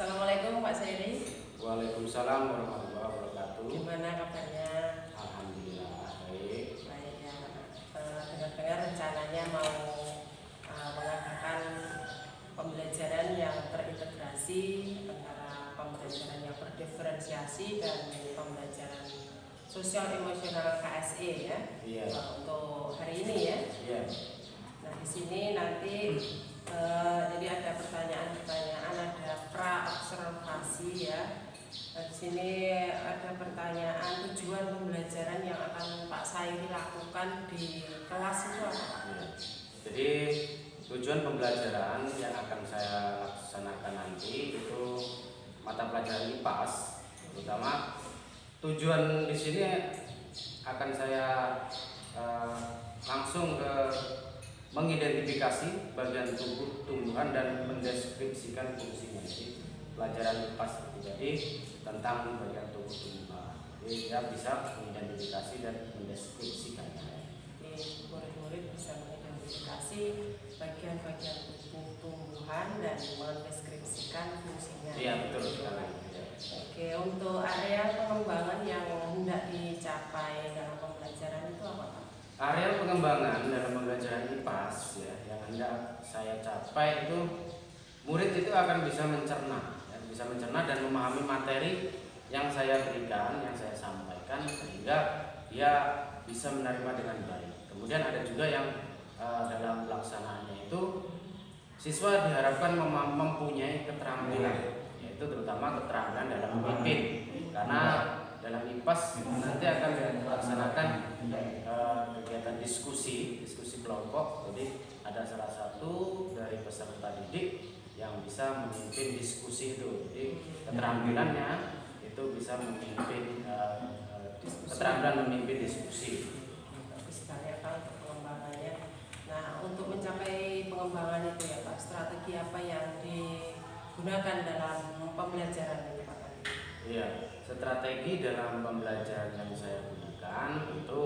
Assalamualaikum Pak Sairi. Waalaikumsalam warahmatullahi wabarakatuh. Gimana kabarnya? Alhamdulillah baik. Baik ya. Dengar-dengar rencananya mau mengadakan pembelajaran yang terintegrasi antara pembelajaran yang berdiferensiasi dan pembelajaran sosial emosional KSE ya. Iya. Untuk hari ini ya. Iya. Nah di sini nanti jadi ada pertanyaan-pertanyaan, ada pra-observasi ya. Nah, di sini ada pertanyaan tujuan pembelajaran yang akan Pak Sairi lakukan di kelas itu apa Pak? Ya. Jadi tujuan pembelajaran yang akan saya laksanakan nanti itu mata pelajaran IPAS, terutama tujuan di sini akan saya langsung ke mengidentifikasi bagian tubuh tumbuhan dan mendeskripsikan fungsinya. Jadi pelajaran IPAS jadi tentang bagian tubuh tumbuhan. Jadi dia bisa mengidentifikasi dan mendeskripsikannya. Jadi murid-murid bisa mengidentifikasi bagian-bagian tubuh tumbuhan dan mendeskripsikan fungsinya. Iya betul sekali. Oke, untuk area pengembangan yang hendak dicapai dalam pembelajaran itu apa Pak? Area pengembangan dalam pembelajaran IPAS ya, yang hendak saya capai itu murid itu akan bisa mencerna, ya, bisa mencerna dan memahami materi yang saya berikan, yang saya sampaikan, sehingga dia bisa menerima dengan baik. Kemudian ada juga yang dalam pelaksanaannya itu siswa diharapkan mempunyai keterampilan, yaitu terutama keterampilan dalam memimpin, karena dalam IPAS nanti akan dilaksanakan kegiatan diskusi kelompok. Jadi ada salah satu dari peserta didik yang bisa memimpin diskusi itu. Jadi keterampilannya itu bisa memimpin keterampilan memimpin diskusi. Bagus sekali ya Pak untuk pengembangannya. Nah untuk mencapai pengembangan itu ya Pak, strategi apa yang digunakan dalam pembelajaran itu Pak? Iya, strategi dalam pembelajaran yang saya gunakan itu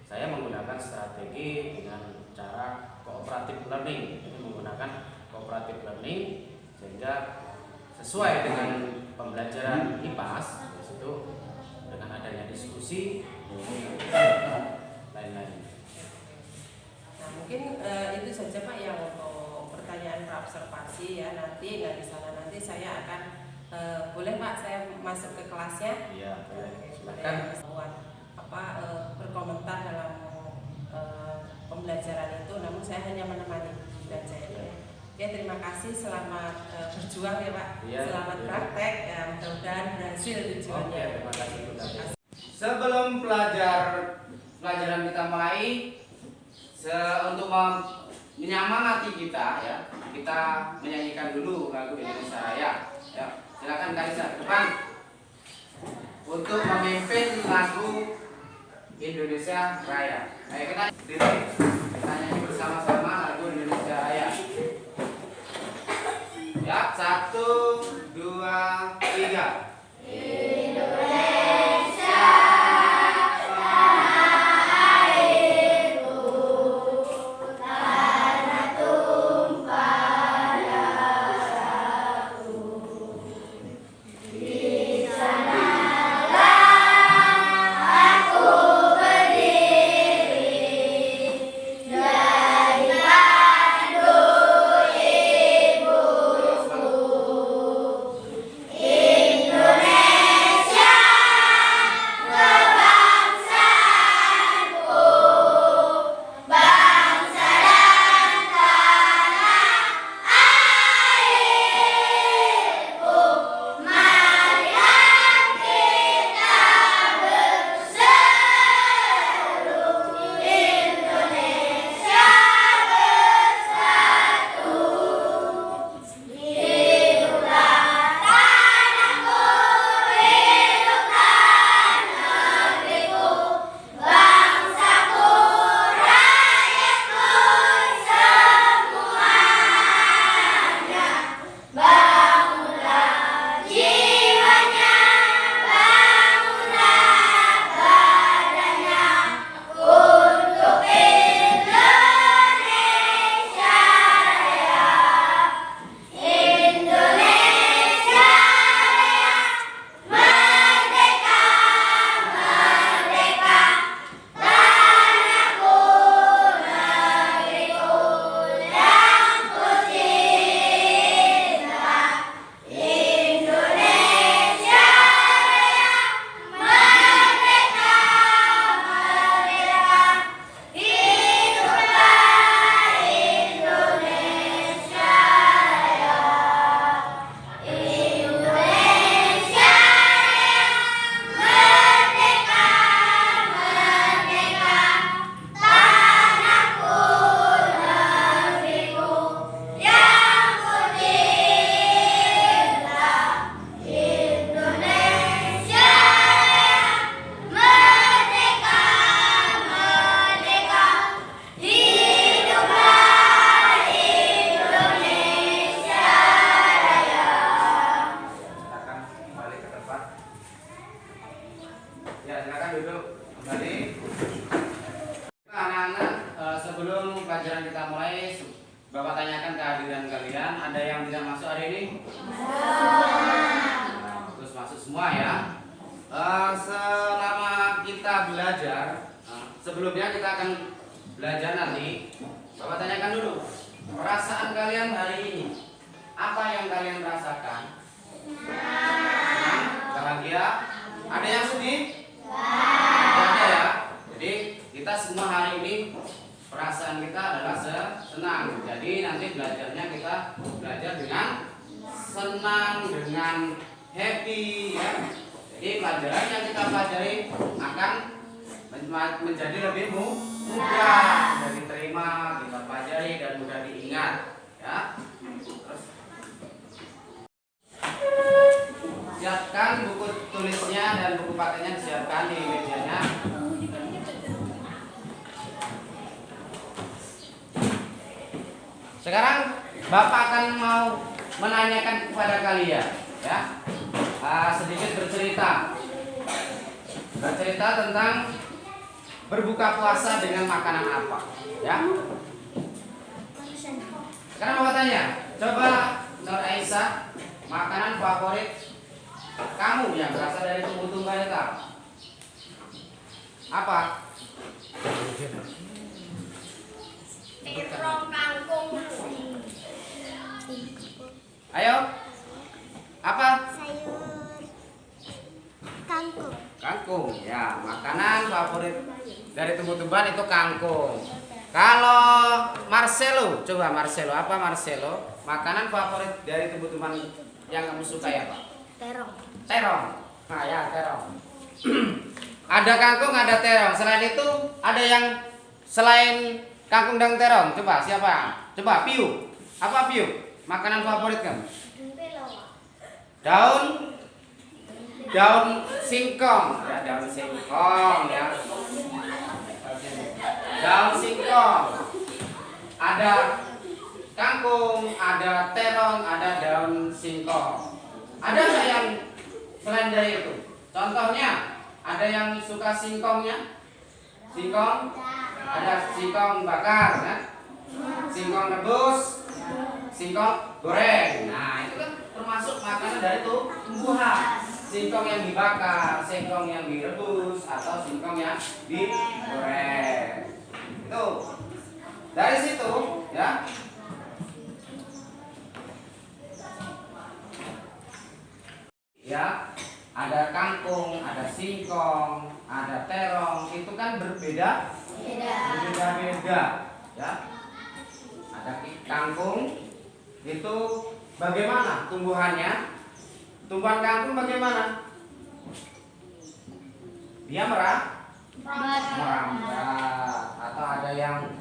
saya menggunakan strategi dengan cara cooperative learning. Jadi menggunakan cooperative learning sehingga sesuai dengan pembelajaran IPAS, di situ dengan adanya diskusi lain-lain. Nah mungkin itu saja Pak yang untuk pertanyaan pra-observasi ya. Nanti dari sana nanti saya akan boleh Pak saya masuk ke kelasnya? Iya, boleh. Silakan. Buat berkomentar dalam pembelajaran itu, namun saya hanya menemani belajar itu. Ya terima kasih, selamat berjuang ya Pak. Iya, selamat iya. Praktek ya, mudah-mudahan berhasil tujuannya. Oke, terima kasih Bu Tati. Sebelum pelajaran kita mulai, untuk menyemangati kita ya, kita menyanyikan dulu lagu Indonesia Raya. Ya, silakan Kalisa ke depan untuk memimpin lagu Indonesia Raya. Ayo kita nyanyi bersama-sama lagu Indonesia Raya. Ya, 1, 2, 3. Dari hari ini? Terus masuk semua ya. Selama kita belajar, sebelumnya kita akan belajar nanti. Bapak tanyakan dulu, perasaan kalian hari ini, apa yang kalian rasakan? Senang, bahagia, ada yang sedih? Ada ya. Jadi kita semua hari ini perasaan kita adalah senang. Jadi nanti belajarnya kita belajar dengan senang, dengan happy ya. Jadi pelajaran yang kita pelajari akan menjadi lebih mudah, mudah diterima, kita pelajari dan mudah diingat ya. Terus siapkan buku tulisnya dan buku pakainya, disiapkan di mejanya. Sekarang Bapak akan mau menanyakan kepada kalian ya, sedikit bercerita tentang berbuka puasa dengan makanan apa ya. Sekarang Bapak tanya, coba Nur Aisyah, makanan favorit kamu yang berasal dari tumbuh-tumbuhan itu apa? Terong kangkung. Ayo, apa? Sayur kangkung. Kangkung ya, makanan favorit dari tumbuh-tumbuhan itu kangkung. Kalau Marcelo, coba Marcelo, apa Marcelo? Makanan favorit dari tumbuh-tumbuhan yang kamu suka ya Pak? Terong. Terong. Nah ya terong. Ada kangkung, ada terong. Selain itu ada yang selain kangkung dan terong. Coba siapa? Coba Piu. Apa Piu? Makanan favorit kamu? Daun singkong. Ya, daun singkong ya. Daun singkong. Ada kangkung, ada terong, ada daun singkong. Ada nggak yang selain dari itu? Contohnya, ada yang suka singkongnya? Singkong? Ada singkong bakar, kan? Singkong rebus, singkong goreng. Nah, itu kan termasuk makanan dari tumbuhan. Singkong yang dibakar, singkong yang direbus, atau singkong yang digoreng. Itu. Dari situ, ya. Ya, ada kangkung, ada singkong, ada terong, itu kan berbeda-beda, ya. Ada kangkung, itu bagaimana tumbuhannya? Tumbuhan kangkung bagaimana? Dia merambat, atau ada yang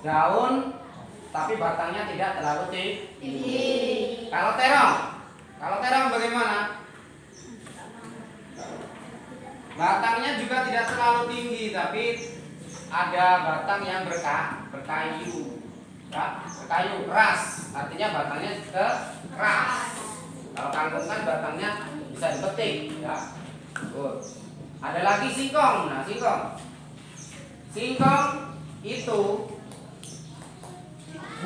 daun tapi batangnya tidak terlalu tinggi. Kalau terong bagaimana? Batangnya juga tidak terlalu tinggi, tapi ada batang yang berkayu, ya, berkayu keras, artinya batangnya keras. Kalau kangkung kan batangnya bisa dipetik, ya. Ada lagi singkong. Nah, singkong itu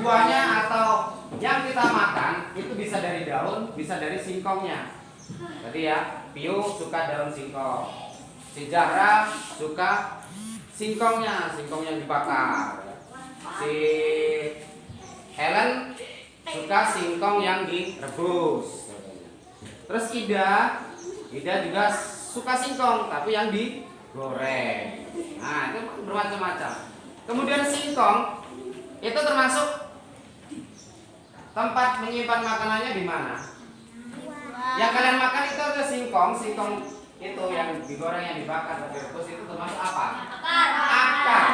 buahnya atau yang kita makan itu bisa dari daun, bisa dari singkongnya. Jadi ya, Piu suka daun singkong. Si Zahra suka singkong yang dibakar. Si Helen suka singkong yang direbus. Terus Ida juga suka singkong tapi yang digoreng. Nah, itu bermacam-macam. Kemudian singkong itu termasuk tempat menyimpan makanannya di mana? Yang kalian makan itu ada singkong itu yang digoreng, yang dibakar, atau direbus itu termasuk apa? Akar.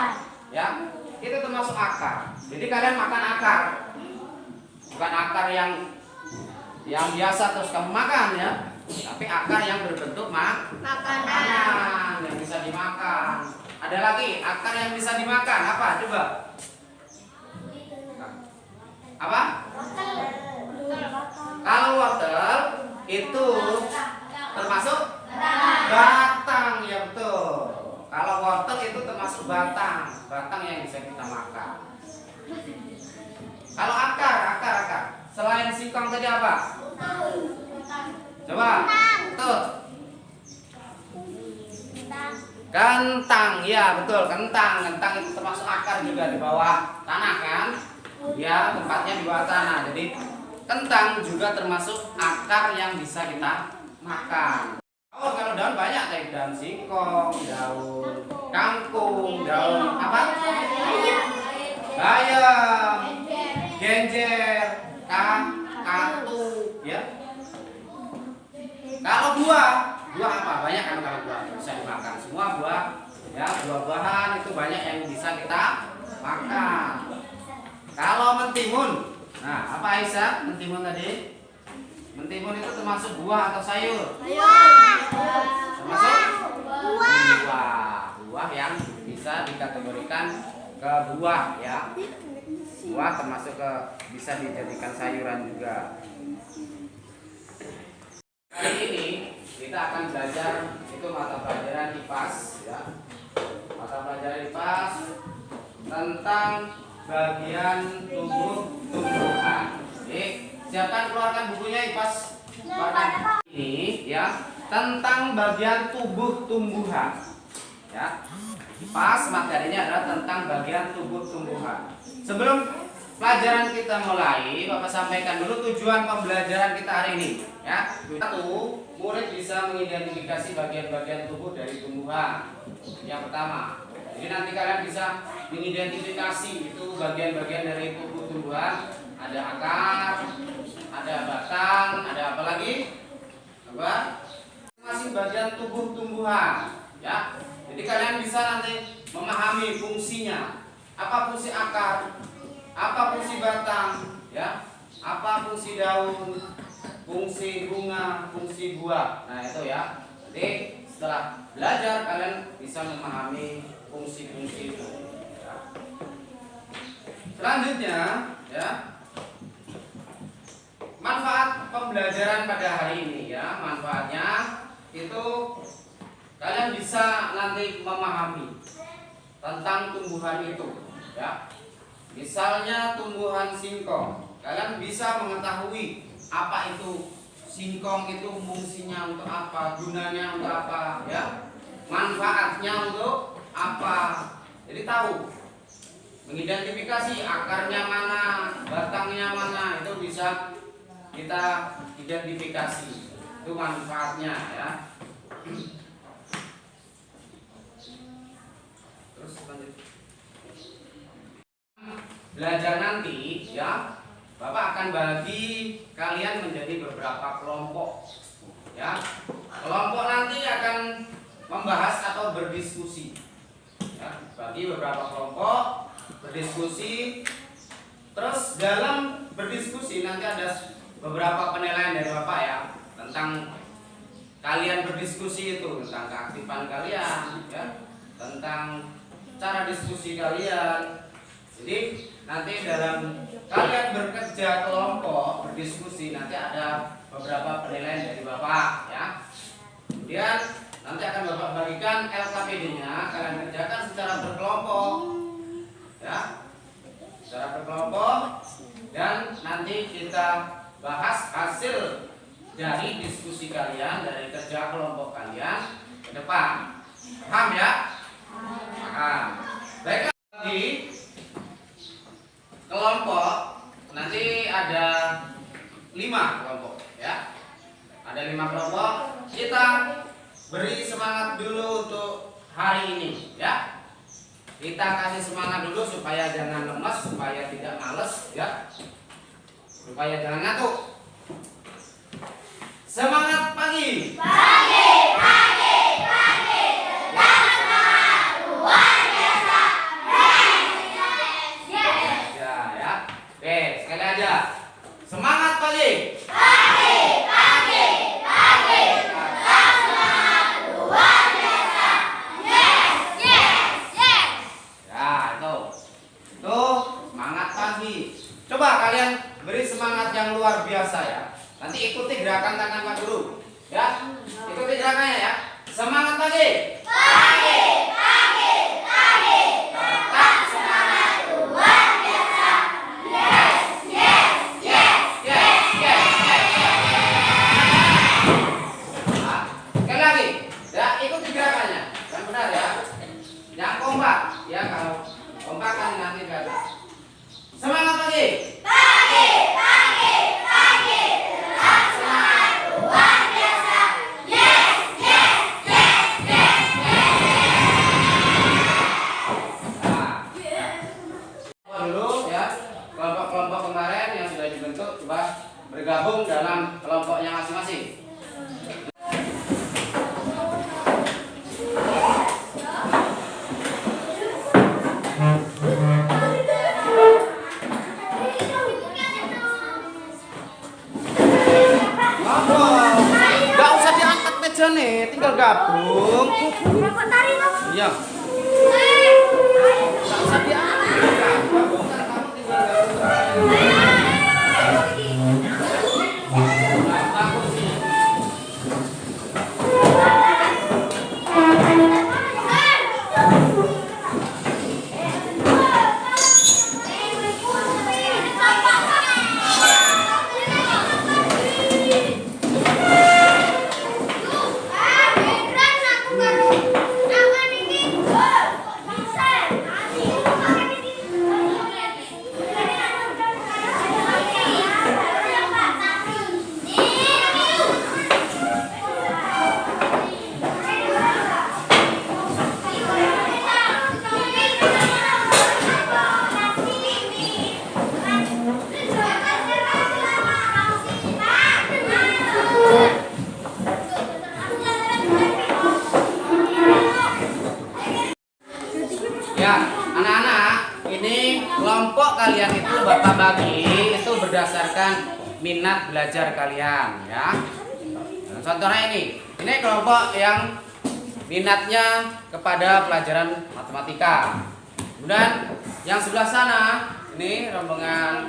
Ya, itu termasuk akar. Jadi kalian makan akar, bukan akar yang biasa terus kamu makan ya, tapi akar yang berbentuk makanan yang bisa dimakan. Ada lagi akar yang bisa dimakan apa? Coba. Apa? Kalau wortel itu termasuk batang, ya betul. Kalau wortel itu termasuk batang yang bisa kita makan. Kalau akar. selain singkong tadi apa? Coba. Betul. Kentang, ya betul, kentang. Kentang itu termasuk akar juga di bawah tanah kan? Ya, tempatnya di bawah tanah. Jadi kentang juga termasuk akar yang bisa kita makan. Oh, kalau daun banyak kayak daun singkong, daun kangkung, daun apa? Bayam, genjer, katu, ya. Kalau buah apa? Banyak kan kalau buah bisa dimakan. Semua buah, ya buah-buahan itu banyak yang bisa kita makan. Kalau mentimun, nah apa Aisyah? Mentimun tadi? Mentimun itu termasuk buah atau sayur? Termasuk buah yang bisa dikategorikan ke buah ya. Buah termasuk ke bisa dijadikan sayuran juga. Kali ini kita akan belajar itu mata pelajaran IPAS ya. Mata pelajaran IPAS tentang bagian tumbuhan. Oke, siapkan keluarkan bukunya IPAS. Ini ya tentang bagian tubuh tumbuhan. Ya. IPAS materinya adalah tentang bagian tubuh tumbuhan. Sebelum pelajaran kita mulai, Bapak sampaikan dulu tujuan pembelajaran kita hari ini. Ya, satu, murid bisa mengidentifikasi bagian-bagian tubuh dari tumbuhan. Yang pertama, jadi nanti kalian bisa mengidentifikasi itu bagian-bagian dari tubuh tumbuhan. Ada akar, ada batang, ada apa lagi? Apa? Masing bagian tubuh tumbuhan. Ya, jadi kalian bisa nanti memahami fungsinya. Apa fungsi akar? Apa fungsi batang? Ya, apa fungsi daun? Fungsi bunga, fungsi buah. Nah itu ya. Jadi setelah belajar kalian bisa memahami fungsi-fungsi itu. Ya. Selanjutnya, ya manfaat pembelajaran pada hari ini ya. Manfaatnya itu kalian bisa nanti memahami tentang tumbuhan itu. Ya. Misalnya tumbuhan singkong, kalian bisa mengetahui apa itu singkong itu fungsinya untuk apa, gunanya untuk apa, ya, manfaatnya untuk apa. Jadi tahu, mengidentifikasi akarnya mana, batangnya mana, itu bisa kita identifikasi. Itu manfaatnya ya. Terus lanjut. Belajar nanti ya. Bapak akan bagi kalian menjadi beberapa kelompok. Ya. Kelompok nanti akan membahas atau berdiskusi. Ya, bagi beberapa kelompok berdiskusi. Terus dalam berdiskusi nanti ada beberapa penilaian dari Bapak ya tentang kalian berdiskusi itu, tentang keaktifan kalian, ya, tentang cara diskusi kalian. Jadi nanti dalam kalian bekerja kelompok berdiskusi nanti ada beberapa penilaian dari Bapak ya. Kemudian nanti akan Bapak bagikan LKPD-nya, kalian kerjakan secara berkelompok ya. Secara berkelompok dan nanti kita bahas hasil dari diskusi kalian, dari kerja kelompok kalian ke depan. Paham ya? Paham. Baik, lagi kelompok nanti ada 5 kelompok ya. Ada 5 kelompok. Kita beri semangat dulu untuk hari ini ya. Kita kasih semangat dulu supaya jangan lemas, supaya tidak males ya. Supaya jangan ngantuk. Semangat pagi. Pagi, pagi, pagi. Tetap semangat luar biasa. Oke, sekali aja. Semangat pagi. Pagi, pagi, pagi. Tetap semangat luar biasa. Yes, yes, yes. Ya, itu. Tuh, semangat pagi. Coba kalian beri semangat yang luar biasa ya. Nanti ikuti gerakan tangan Pak Guru. Ya. Ikuti gerakannya ya. Semangat pagi. Pagi, pagi, pagi. Tetap semangat luar biasa. Yes, yes, yes, yes. kelompoknya masing-masing. Gak usah diangkat meja nih, tinggal gabung. Iya. Gak usah diangkat. Gabung, kamu tinggal gabung. Ya, anak-anak, ini kelompok kalian itu Bapak bagi itu berdasarkan minat belajar kalian, ya. Nah, contohnya ini kelompok yang minatnya kepada pelajaran matematika. Kemudian yang sebelah sana, ini rombongan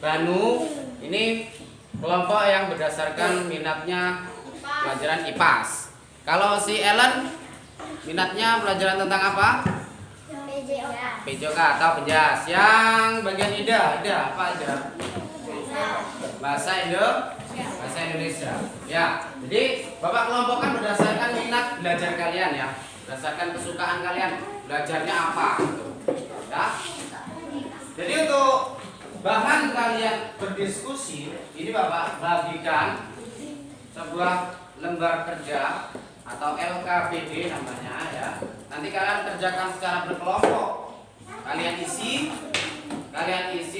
Banu, ini kelompok yang berdasarkan minatnya pelajaran IPAS. Kalau si Ellen minatnya pelajaran tentang apa? PJOK atau penjas. Yang bagian Ida apa aja? Bahasa Indonesia. Ya, jadi Bapak kelompokkan berdasarkan minat belajar kalian ya, berdasarkan kesukaan kalian belajarnya apa, gitu. Ya. Jadi untuk bahan kalian berdiskusi, ini Bapak bagikan sebuah lembar kerja atau LKPD namanya ya. Nanti kalian kerjakan secara berkelompok. Kalian isi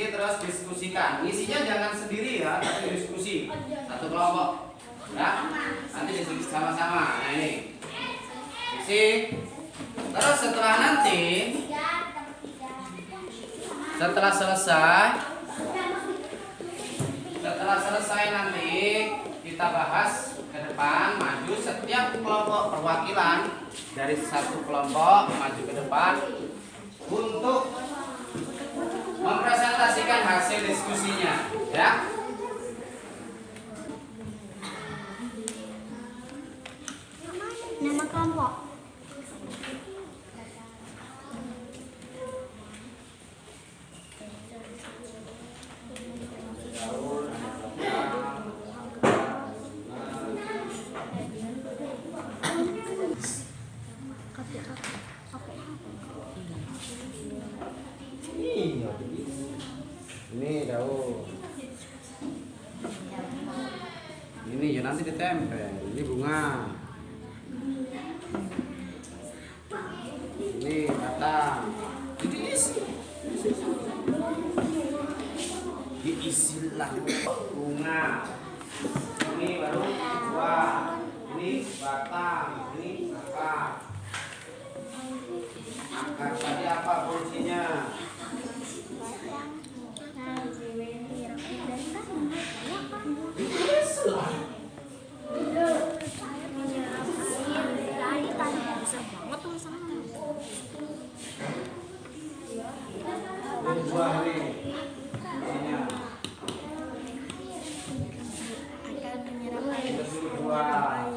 terus diskusikan. Isinya jangan sendiri ya, tapi diskusi satu kelompok. Ya. Nanti diskusi sama-sama. Nah ini. Isi. Terus setelah selesai nanti kita bahas ke depan, maju setiap kelompok perwakilan dari satu kelompok maju ke depan untuk mempresentasikan hasil diskusinya, ya. Nama kelompok. Ini daun. Ini ya nanti ditempel. Ini bunga. Ini batang. Diisilah bunga. Ini baru buah. Ini batang. Ini akar. Akar tadi apa fungsinya? Buah nih. Buah.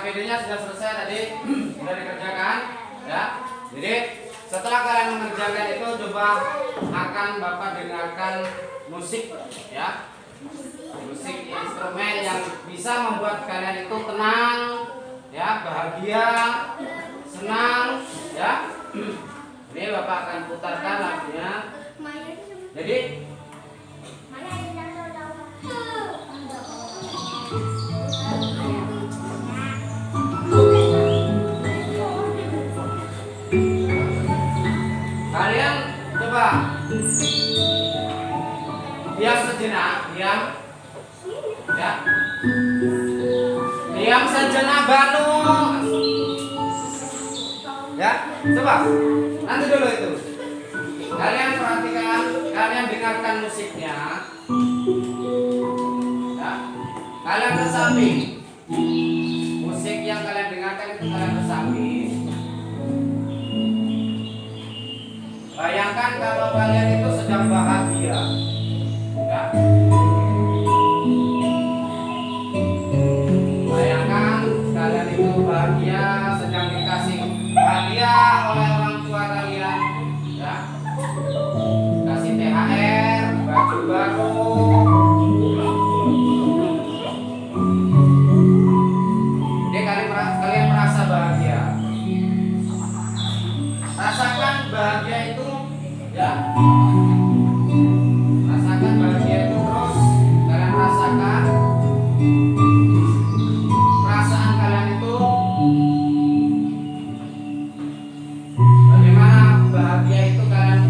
APD-nya sudah selesai tadi, sudah dikerjakan, ya. Jadi setelah kalian mengerjakan itu, coba akan Bapak dengarkan musik, ya. Musik instrumen yang bisa membuat kalian itu tenang, ya, bahagia, senang, ya. Ini Bapak akan putarkan lagunya. Jadi kalian coba diam sejenak, diam, ya. Diam sejenak, Banu. Ya, coba. Nanti dulu itu. Kalian perhatikan, kalian dengarkan musiknya. Ya. Kalian resapi. Musik yang kalian dengarkan itu kalian resapi. Bayangkan kalau kalian itu sedang bahagia. Ya. Bayangkan kalian itu bahagia, sedang dikasih hadiah oleh orang tua kalian, ya. Kasih THR, baju baru. Jadi kalian merasa bahagia. Rasakan bahagia itu, ya. Rasakan bahagia itu terus kalian rasakan. Perasaan kalian itu bagaimana bahagia itu kalian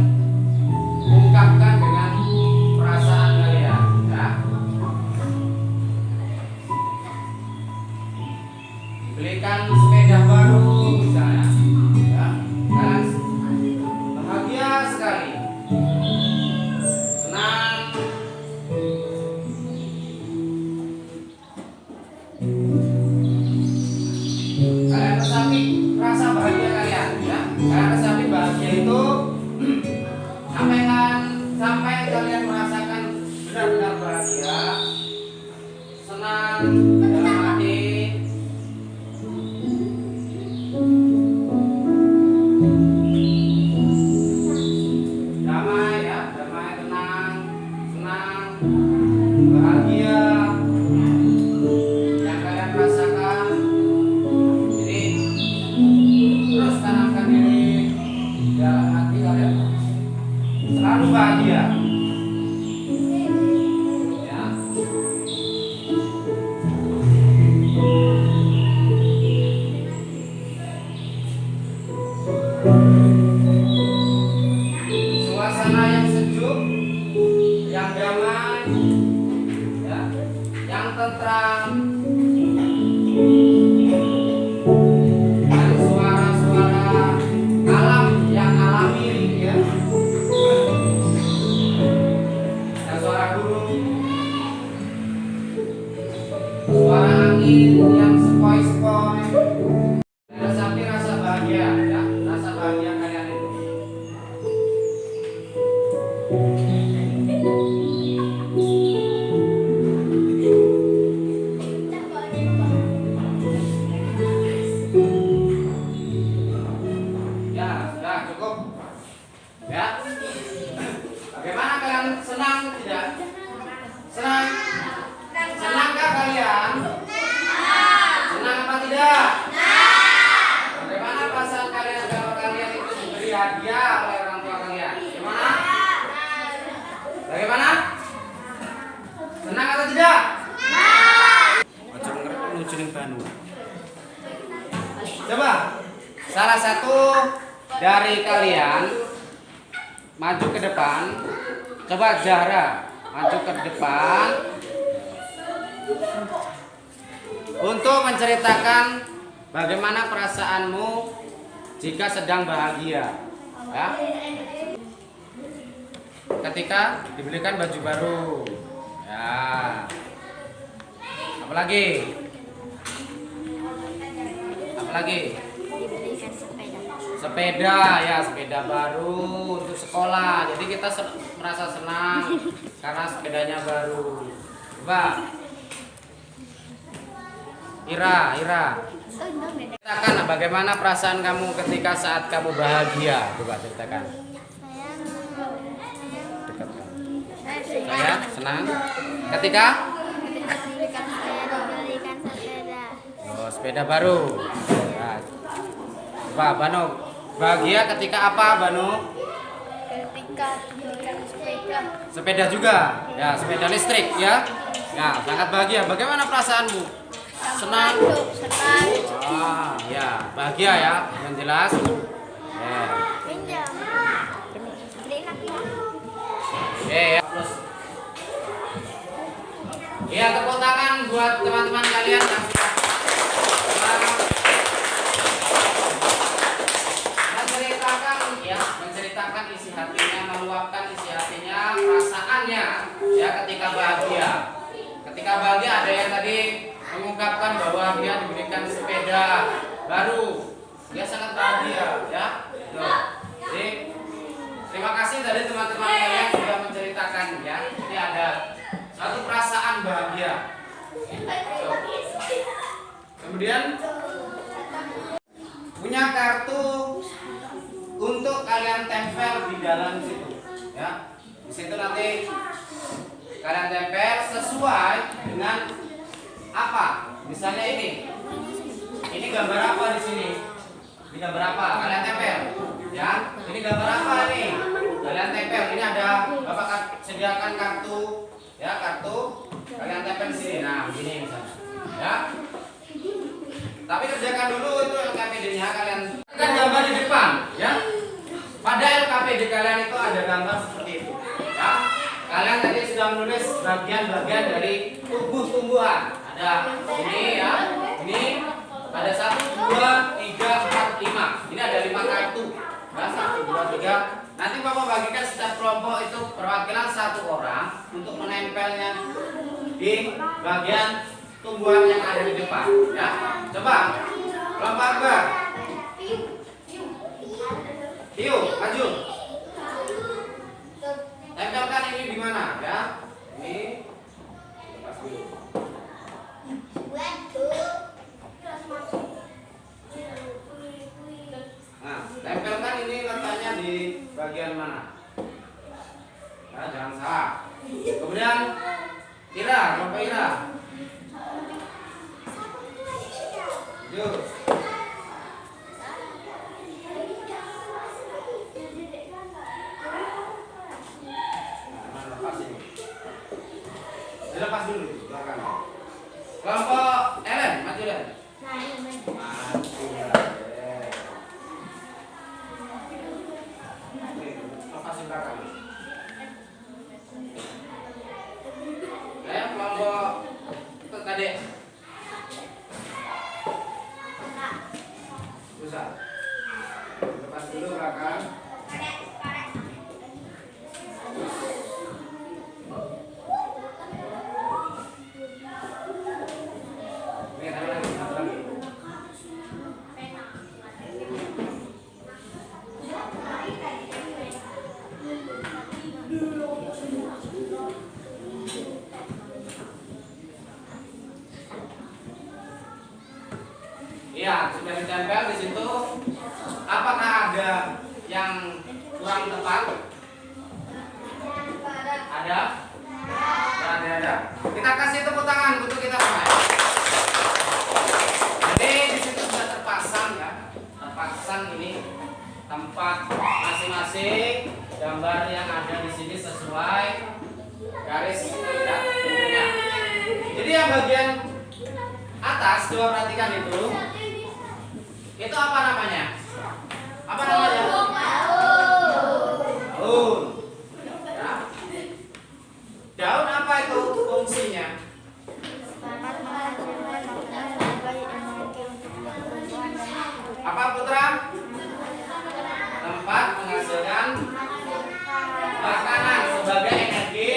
ungkapkan dengan perasaan kalian, ya. Belikan sepeda baru misalnya, ya. Kalian bahagia sekali, senang. Kalian resapi rasa bahagia kalian, ya. Kalian resapi bahagia itu sampai kalian merasakan benar-benar bahagia, senang dalam hati. Damai, ya, damai, tenang, senang, bahagia yang kalian rasakan. Jadi terus tanamkan diri dalam hati kalian selalu bahagia, ya. Suasana yang sejuk, yang damai, ya, yang tentram, dan suara-suara alam yang alami, ya. Dan suara burung, suara angin yang sepoi-sepoi. Resapi rasa bahagia, ya, rasa bahagia kalian itu. Ya, sudah cukup. Ya. Bagaimana kalian, senang tidak? Senang? Senangkah kalian? Senang apa tidak? Bagaimana perasaan kalian kalau kalian itu diberi hadiah oleh orang tua kalian? Gimana? Bagaimana? Senang atau tidak? Coba salah satu dari kalian maju ke depan. Coba Zahra maju ke depan untuk menceritakan bagaimana perasaanmu jika sedang bahagia, ya. Ketika dibelikan baju baru, ya. Apalagi? Apalagi? Diberikan sepeda. Sepeda, ya, sepeda baru untuk sekolah. Jadi kita merasa senang karena sepedanya baru. Coba. Ira. Untung beda. Ceritakan bagaimana perasaan kamu ketika saat kamu bahagia. Coba ceritakan. Dekat. Saya senang. Ketika Ketika dibelikan sepeda. oh, sepeda baru. Nah, coba Banu, bahagia ketika apa Banu? Ketika dibelikan sepeda. Sepeda juga. Ya, sepeda listrik ya. Ya, sangat bahagia. Bagaimana perasaanmu? Senang. Senang. Wah, ya, bahagia ya, yang jelas. Ya. Pinjam. Beliin aku ya. Oke, ya. Iya, tepuk tangan buat teman-teman kalian yang sudah menceritakan isi hatinya, meluapkan isi hatinya, perasaannya ya ketika bahagia. Ketika bahagia ada yang tadi mengungkapkan bahwa dia diberikan sepeda baru. Dia sangat bahagia ya. Tuh. Jadi terima kasih dari teman-teman kalian sudah menceritakan ya. Ini ada satu perasaan bahagia. Tuh. Kemudian punya kartu untuk kalian tempel di dalam situ ya. Di situ nanti kalian tempel sesuai dengan apa? Misalnya ini gambar apa di sini? Ini gambar apa? Kalian tempel ya. Ini gambar apa nih? Kalian tempel. Ini ada Bapak sediakan kartu ya, kartu kalian tempel di sini. Nah, begini misalnya ya. Tapi kerjakan dulu itu LKPD-nya kalian. Kan gambar di depan ya. Pada LKPD kalian itu ada gambar seperti itu ya. Kalian tadi sudah menulis bagian-bagian dari tubuh tumbuhan. Ada ini ya. Ini ada 1, 2, 3, 4, 5. Ini ada 5 kartu. Ya, 1, 2, 3. Nanti Bapak bagikan setiap kelompok itu perwakilan 1 orang untuk menempelnya di bagian tumbuhan yang ada di depan ya. Coba kelompok Akbar. Tio, maju. Tempelkan ini di mana ya? Ini lepas dulu. Nah, tempelkan ini letaknya di bagian mana? Ya, jangan salah. Kemudian Ira, kelompok Ira. Yuk. Dilepas dulu belakang. Kelompok Ellen, maju Ellen. Maju Ellen. Lepasin belakang. Kelompok itu tadi. Susah. Lepas dulu belakang. Iya, sudah ditempel di situ. Apakah ada yang kurang tepat? Ada? Ada. Kita kasih tepuk tangan untuk kita semua. Jadi di situ sudah terpasang ya, terpasang ini tempat masing-masing gambar yang ada di sini sesuai garis ya, tentunya. Jadi yang bagian atas coba perhatikan itu apa namanya? Apa namanya? Daun. Ya. Daun apa itu fungsinya? Apa Putra? Tempat menghasilkan makanan sebagai energi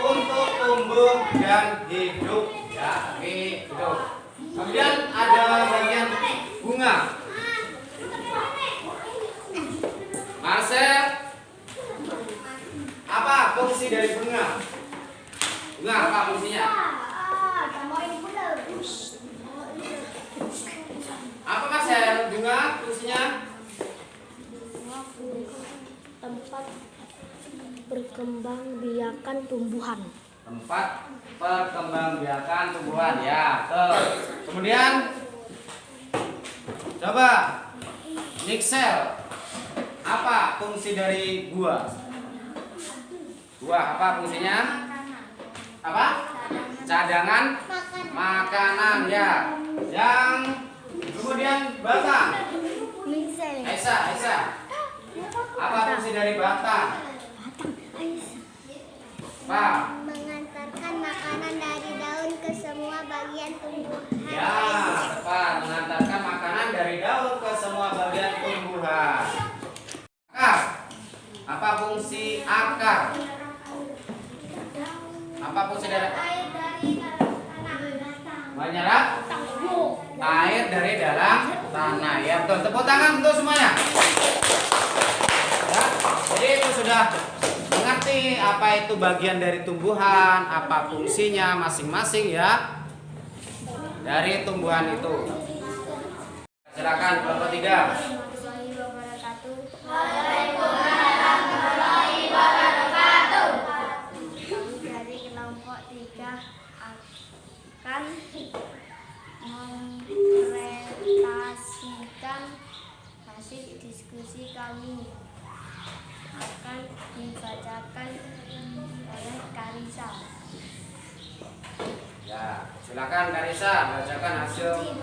untuk tumbuh dan hidup. Ya, hidup. Kemudian ada bagian perkembangbiakan tumbuhan. Tempat perkembangbiakan tumbuhan. Ya, betul. Kemudian coba Nixel, apa fungsi dari buah? Buah apa fungsinya? Apa? Cadangan makanan ya. Yang kemudian batang. Aisyah. Apa fungsi dari batang? Pak. Mengantarkan makanan dari daun ke semua bagian tumbuhan. Ya, tepat. Mengantarkan makanan dari daun ke semua bagian tumbuhan. Akar. Apa fungsi akar? Apa fungsi dari menyerap air dari dalam tanah? Ya, betul. Tepuk tangan untuk semuanya. Ya, jadi itu sudah mengerti apa itu bagian dari tumbuhan, apa fungsinya masing-masing ya dari tumbuhan itu. Silakan kelompok 3. Dari kelompok 3 akan mempresentasikan hasil diskusi kami. Akan dibacakan oleh Karisa. Ya, silakan Karisa bacakan hasil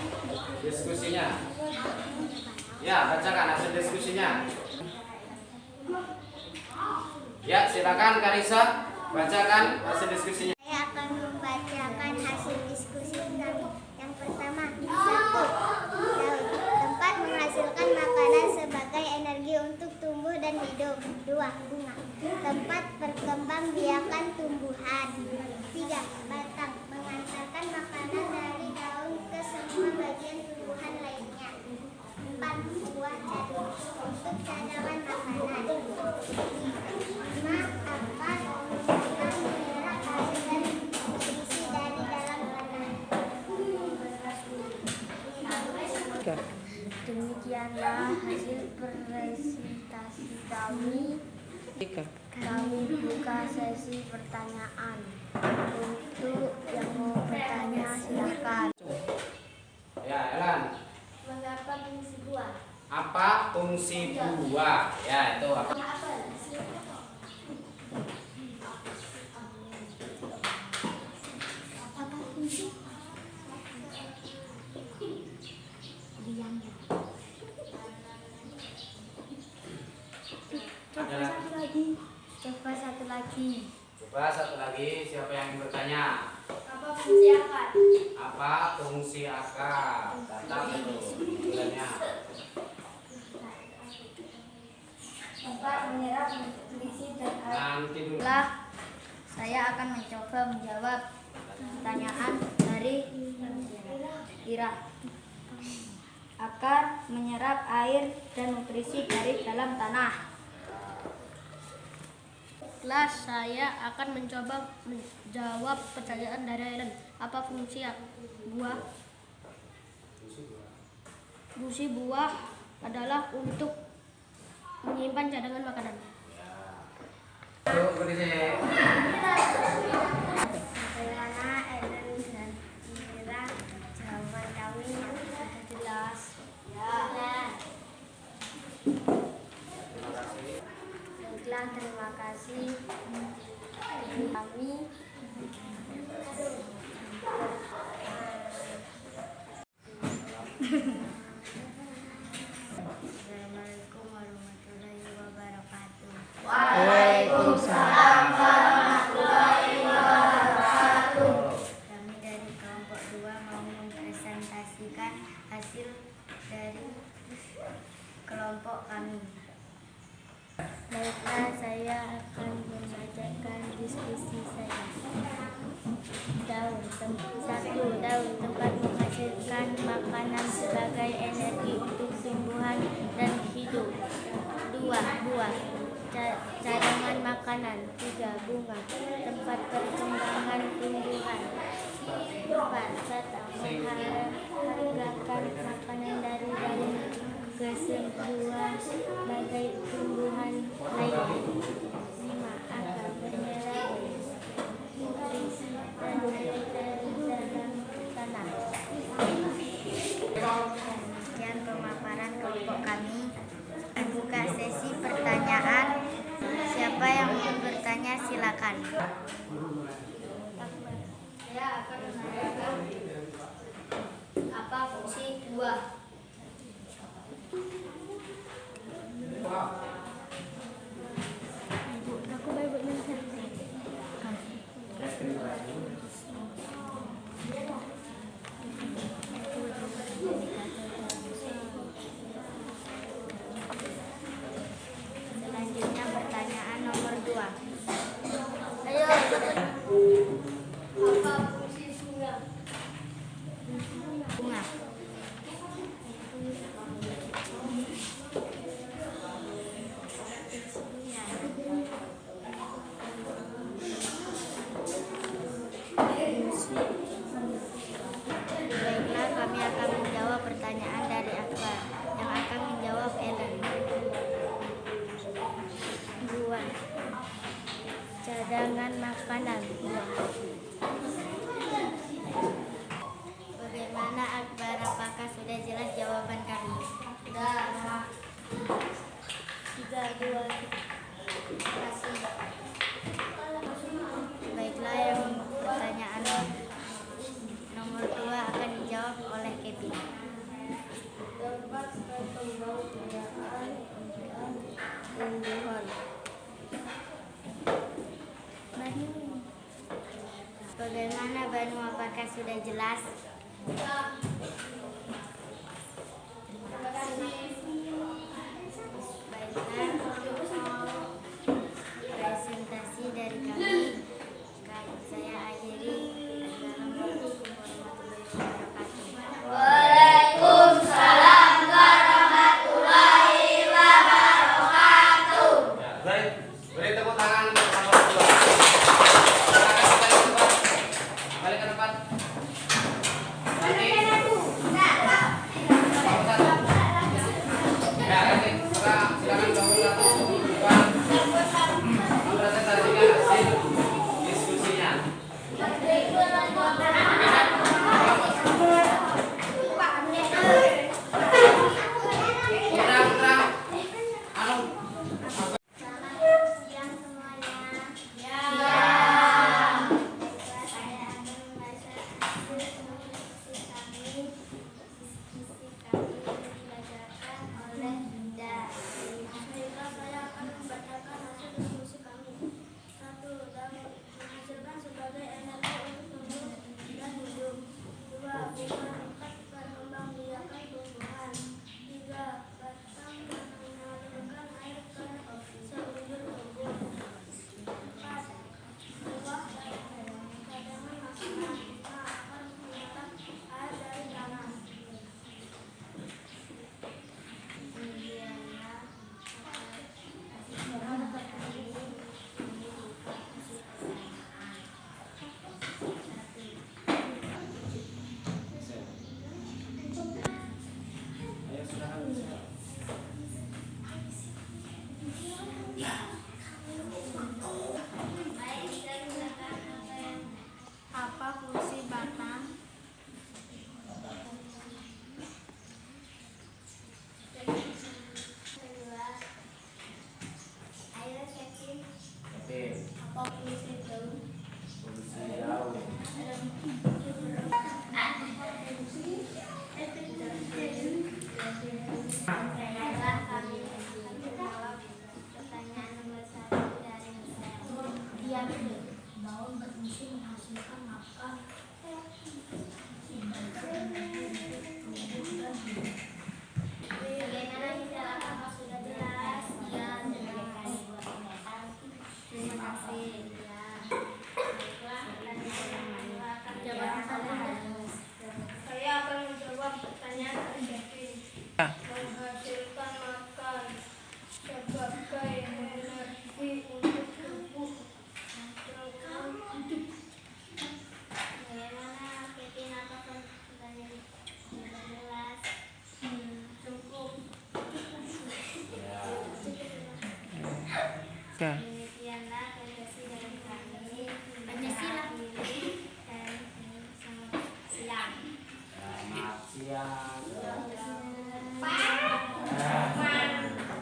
diskusinya. Ya, bacakan hasil diskusinya. Ya, silakan Karisa bacakan hasil diskusinya. Saya akan membacakan hasil diskusi kami. Yang pertama, 1. Daun. Tempat menghasilkan makanan sebagai energi untuk tumbuh dan hidup. 2. Bunga. Tempat perkembangbiakan tumbuhan. 3. Batang. Mengantarkan makanan dari daun ke semua bagian tumbuhan lainnya. 4. Buah jagung. Untuk cadangan makanan. 5. Akar. Untuk menyerap hasil dan nutrisi dari dalam tanah. Demikianlah hasil presentasi kami. Kami buka sesi pertanyaan. Untuk yang mau bertanya silakan. Ya, Elan. Mengapa fungsi buah? Apa fungsi buah? Ya, itu apa? Apa fungsi? Adalah. Coba satu lagi. Coba satu lagi, siapa yang ingin bertanya? Apa fungsi akar? Apa fungsi akar? Kata betul. Bulannya. Tempat menyerap nutrisi dan air. Nanti dulu. Saya akan mencoba menjawab pertanyaan dari Ira. Akar menyerap air dan nutrisi dari dalam tanah. Kelas, saya akan mencoba menjawab pertanyaan dari Ellen. Apa fungsi buah? Fungsi buah adalah untuk menyimpan cadangan makanan. Yuk, berdiri. Bagaimana Ellen dan Ira jawaban kami sudah jelas? Ya. Terima kasih. Baiklah, terima kasih. Kami Assalamualaikum warahmatullahi wabarakatuh. Waalaikumsalam warahmatullahi wabarakatuh. Kami dari kelompok 2 mau mempresentasikan hasil dari kelompok kami. Baiklah, saya akan membacakan diskusi saya. Daun. 1. Daun. Tempat menghasilkan makanan sebagai energi untuk tumbuhan dan hidup. 2. Buah. Cadangan makanan. 3. Bunga. Tempat perkembangan tumbuhan. 4. Batang. Menghargakan makanan dari daun ke semua bagai tumbuhan lainnya. 5. Akar. Aku baik-baik Selanjutnya pertanyaan nomor 2. Ayo. Apa fungsi bunga? Bunga. Baiklah, kami akan menjawab pertanyaan dari Akbar. Yang akan menjawab Ellen. 2. Cadangan makanan. 2. Bagaimana Akbar? Apakah sudah jelas jawaban kami? Sudah. 3, 2. Kasih. Baiklah, yang pertanyaan nomor 2 akan dijawab oleh Kevin. Tempat pembudayaan tumbuhan. Bagaimana Banu? Apakah sudah jelas? Terima kasih. Baiklah, presentasi dari kami. Saya akhiri. Assalamualaikum warahmatullahi wabarakatuh. Waalaikumsalam warahmatullahi wabarakatuh. Ya, beri tepuk tangan untuk nomor 2. Silakan balik ke tempat. Nanti. Ya, nanti silakan bangun satu depan. Presentasikan hasil diskusinya. Putra, anu. Selamat siang semuanya. Saya akan membaca hasil diskusi kami. Diskusi kami dibacakan oleh Dinda. Baiklah, saya akan membacakan hasil diskusi kami. 1. Daun menghasilkan sebagai energi untuk tumbuh dan hidup. 2. Bunga tempat perkembangbiakan tumbuhan. 3. Batang mengalirkan air ke seluruh tubuh. 4. Buah cadangan makanan. 5. Akan menyerap air dari tanah. Ayo silakan. Apa fungsi batang? Ayo Kevin. Oke, Apa fungsi daun? fungsi daun. Baiklah, kami akan menjawab pertanyaan nomor 1 dari Michelle. Iya, daun berfungsi menghasilkan makan. Bagaimana Michelle? Apakah sudah jelas? Ya, terima kasih. Ya. Baiklah, Jawab pertanyaan. Saya akan menjawab pertanyaan dari Kevin. Menghasilkan makan sebagai energi untuk tubuh. Bagaimana Kevin? Apakah sudah jelas? Cukup. Ya. Demikianlah presentasi dari kami. Pancasila. Dan selamat siang. Selamat siang.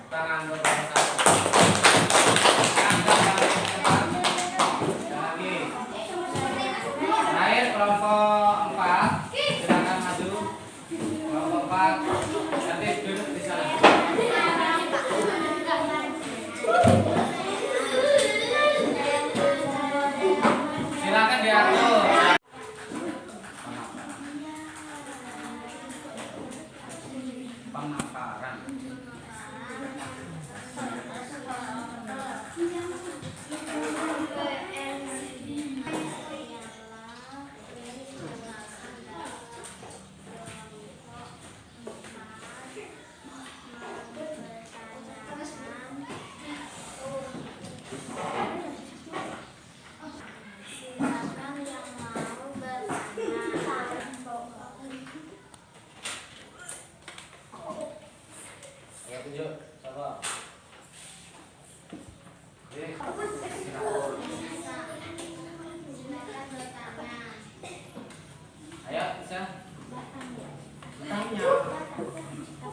Tangan bersama. Lagi. Terakhir kelompok 4. Silakan maju. Kelompok 4. tempat. Nanti duduk di sana. Silakan diatur. Pemakaran. Silakan yang mau bertanya. Ayo tunjuk, coba. Oke. Silakan bertanya. Ayo, bisa. Bertanya.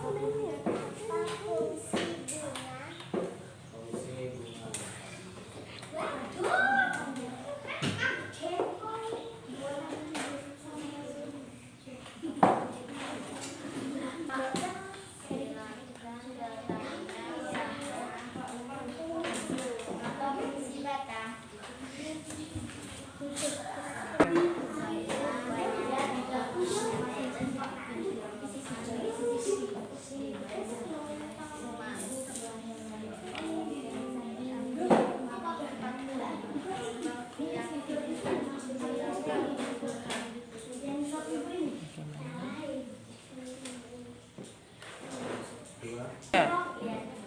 Fungsi bunga.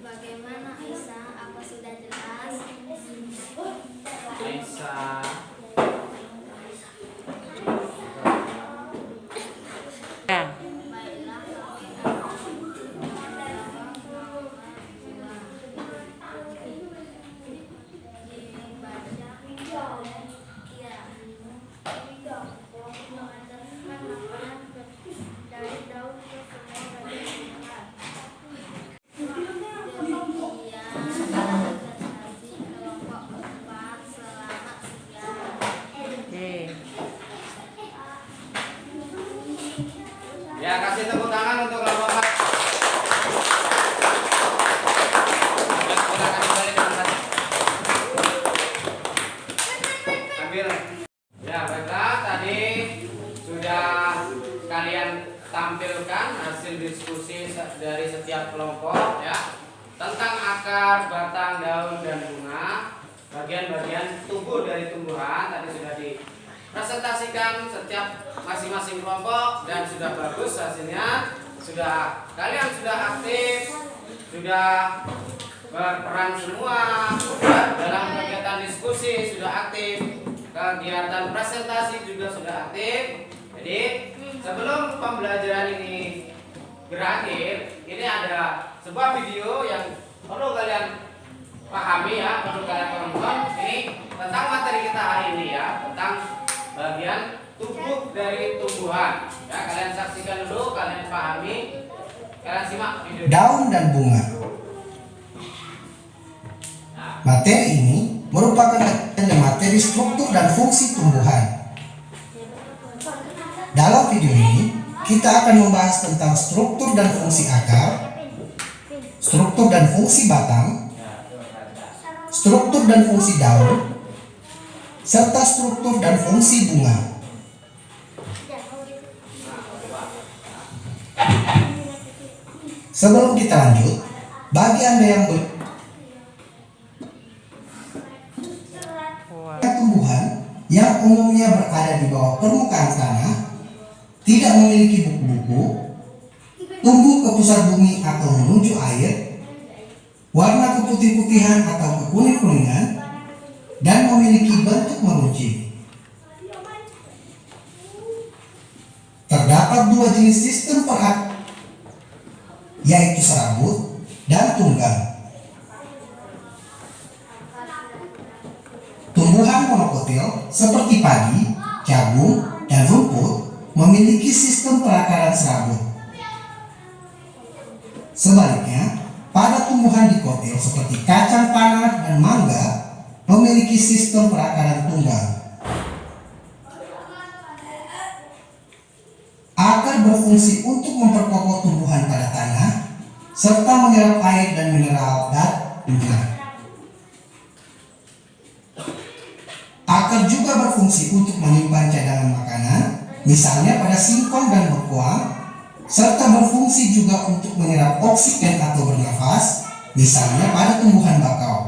Bagaimana Aisyah? Apa sudah jelas? Aisyah. Ya. Baiklah, kami akan menjawab nomor 2. Dibaca oleh Kia. Mengajarkan makanan dari daun ke semua bagian tubuhan. Demikian presentasi kelompok 4 selamat siang. Oke. Ya, kasih tepuk tangan untuk kelompok 4. Ya, silakan kembali ke tempat. Ambil. Ya, baiklah, tadi sudah kalian tampilkan hasil diskusi dari setiap kelompok ya tentang akar, batang, daun, dan bunga, bagian-bagian tubuh dari tumbuhan tadi sudah dipresentasikan setiap masing-masing kelompok dan sudah bagus hasilnya. Kalian sudah aktif, sudah berperan semua ya, dalam kegiatan diskusi sudah aktif, kegiatan presentasi juga sudah aktif. Jadi sebelum pembelajaran ini berakhir, ini ada sebuah video yang perlu kalian pahami ya, perlu kalian tonton. Ini tentang materi kita hari ini ya, tentang bagian tubuh dari tumbuhan. Ya, kalian saksikan dulu, kalian pahami, kalian simak video. Daun dan bunga. Materi ini merupakan materi struktur dan fungsi tumbuhan. Dalam video ini, kita akan membahas tentang struktur dan fungsi akar, struktur dan fungsi batang, struktur dan fungsi daun, serta struktur dan fungsi bunga. Sebelum kita lanjut, bagi Anda yang tumbuhan yang umumnya berada di bawah permukaan tanah, tidak memiliki buku-buku, tumbuh ke pusat bumi atau menuju air, warna keputih-putihan atau kekuning-kuningan, dan memiliki bentuk meruncing. Terdapat dua jenis sistem perak, yaitu serabut dan tunggang. Tumbuhan monokotil seperti padi, jagung, dan rumput memiliki sistem perakaran serabut. Sebaliknya, pada tumbuhan dikotil seperti kacang tanah dan mangga memiliki sistem perakaran tunggang. Akar berfungsi untuk memperkokoh tumbuhan serta menyerap air dan mineral dan udara. Akar juga berfungsi untuk menyimpan cadangan makanan, misalnya pada singkong dan bengkoang, serta berfungsi juga untuk menyerap oksigen atau bernafas, misalnya pada tumbuhan bakau.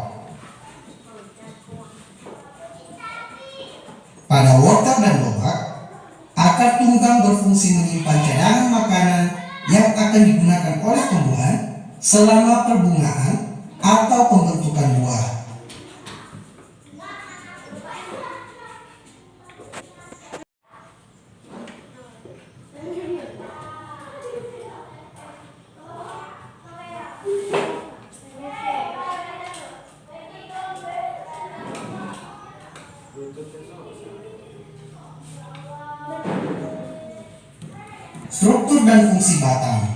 Pada wortel dan lobak, akar tunggang berfungsi menyimpan cadangan makanan yang akan digunakan oleh tumbuhan selama perbungaan atau pembentukan buah. Struktur dan fungsi batang.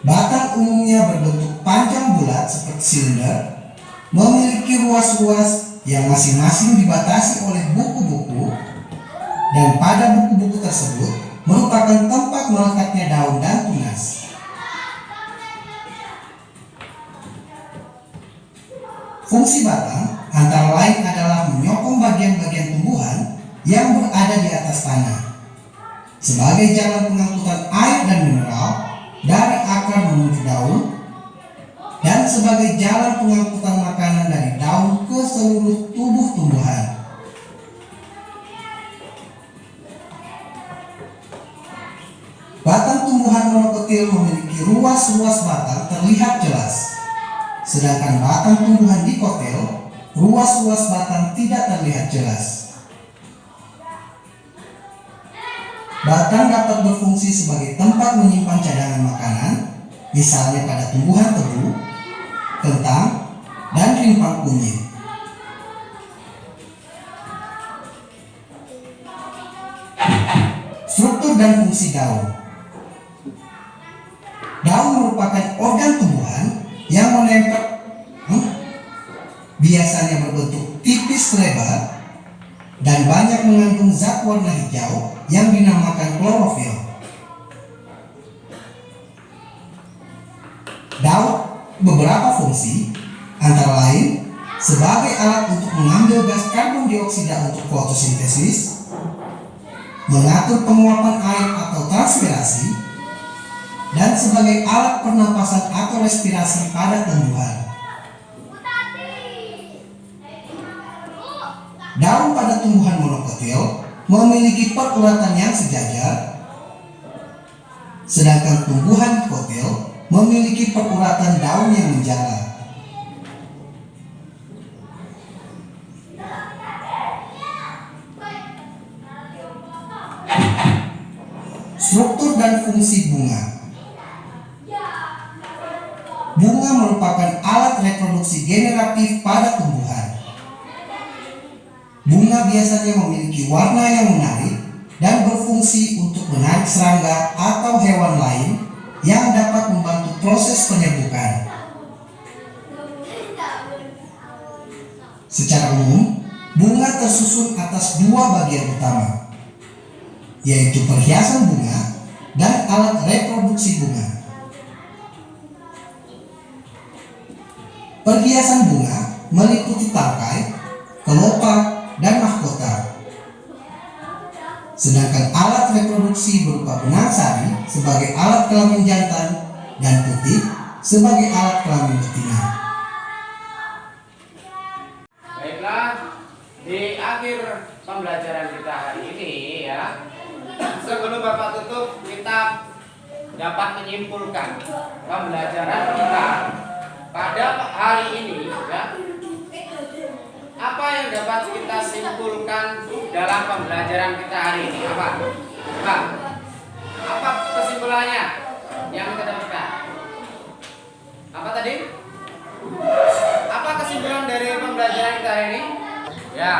Batang umumnya berbentuk panjang bulat seperti silinder, memiliki ruas-ruas yang masing-masing dibatasi oleh buku-buku, dan pada buku-buku tersebut merupakan tempat melekatnya daun dan tunas. Fungsi batang antara lain adalah menyokong bagian-bagian tumbuhan yang berada di atas tanah sebagai jalan pengangkutan air dan mineral dari akar menuju daun, dan sebagai jalan pengangkutan makanan dari daun ke seluruh tubuh tumbuhan. Batang tumbuhan monokotil memiliki ruas-ruas batang terlihat jelas, sedangkan batang tumbuhan dikotil, ruas-ruas batang tidak terlihat jelas. Batang dapat berfungsi sebagai tempat menyimpan cadangan makanan, misalnya pada tumbuhan tebu, kentang, dan rimpang kunyit. Struktur dan fungsi daun. Daun merupakan organ tumbuhan yang menempel, biasanya berbentuk tipis lebar dan banyak mengandung zat warna hijau yang dinamakan klorofil. Daun beberapa fungsi, antara lain sebagai alat untuk mengambil gas karbon dioksida untuk fotosintesis, mengatur penguapan air atau transpirasi, dan sebagai alat pernapasan atau respirasi pada tumbuhan. Daun pada tumbuhan monokotil memiliki peruratan yang sejajar, sedangkan tumbuhan dikotil memiliki peruratan daun yang menjala. Struktur dan fungsi bunga. Bunga merupakan alat reproduksi generatif pada tumbuhan. Bunga biasanya memiliki warna yang menarik dan berfungsi untuk menarik serangga atau hewan lain yang dapat membantu proses penyerbukan. Secara umum, bunga tersusun atas dua bagian utama, yaitu perhiasan bunga dan alat reproduksi bunga. Perhiasan bunga meliputi tangkai, kelopak, dan mahkota. Sedangkan alat reproduksi berupa benang sari sebagai alat kelamin jantan dan putik sebagai alat kelamin betina. Baiklah, di akhir pembelajaran kita hari ini ya, sebelum Bapak tutup, kita dapat menyimpulkan pembelajaran kita pada hari ini ya. Apa yang dapat kita simpulkan dalam pembelajaran kita hari ini? Apa kesimpulannya yang kita dapatkan? Apa tadi? Apa kesimpulan dari pembelajaran kita hari ini? Ya.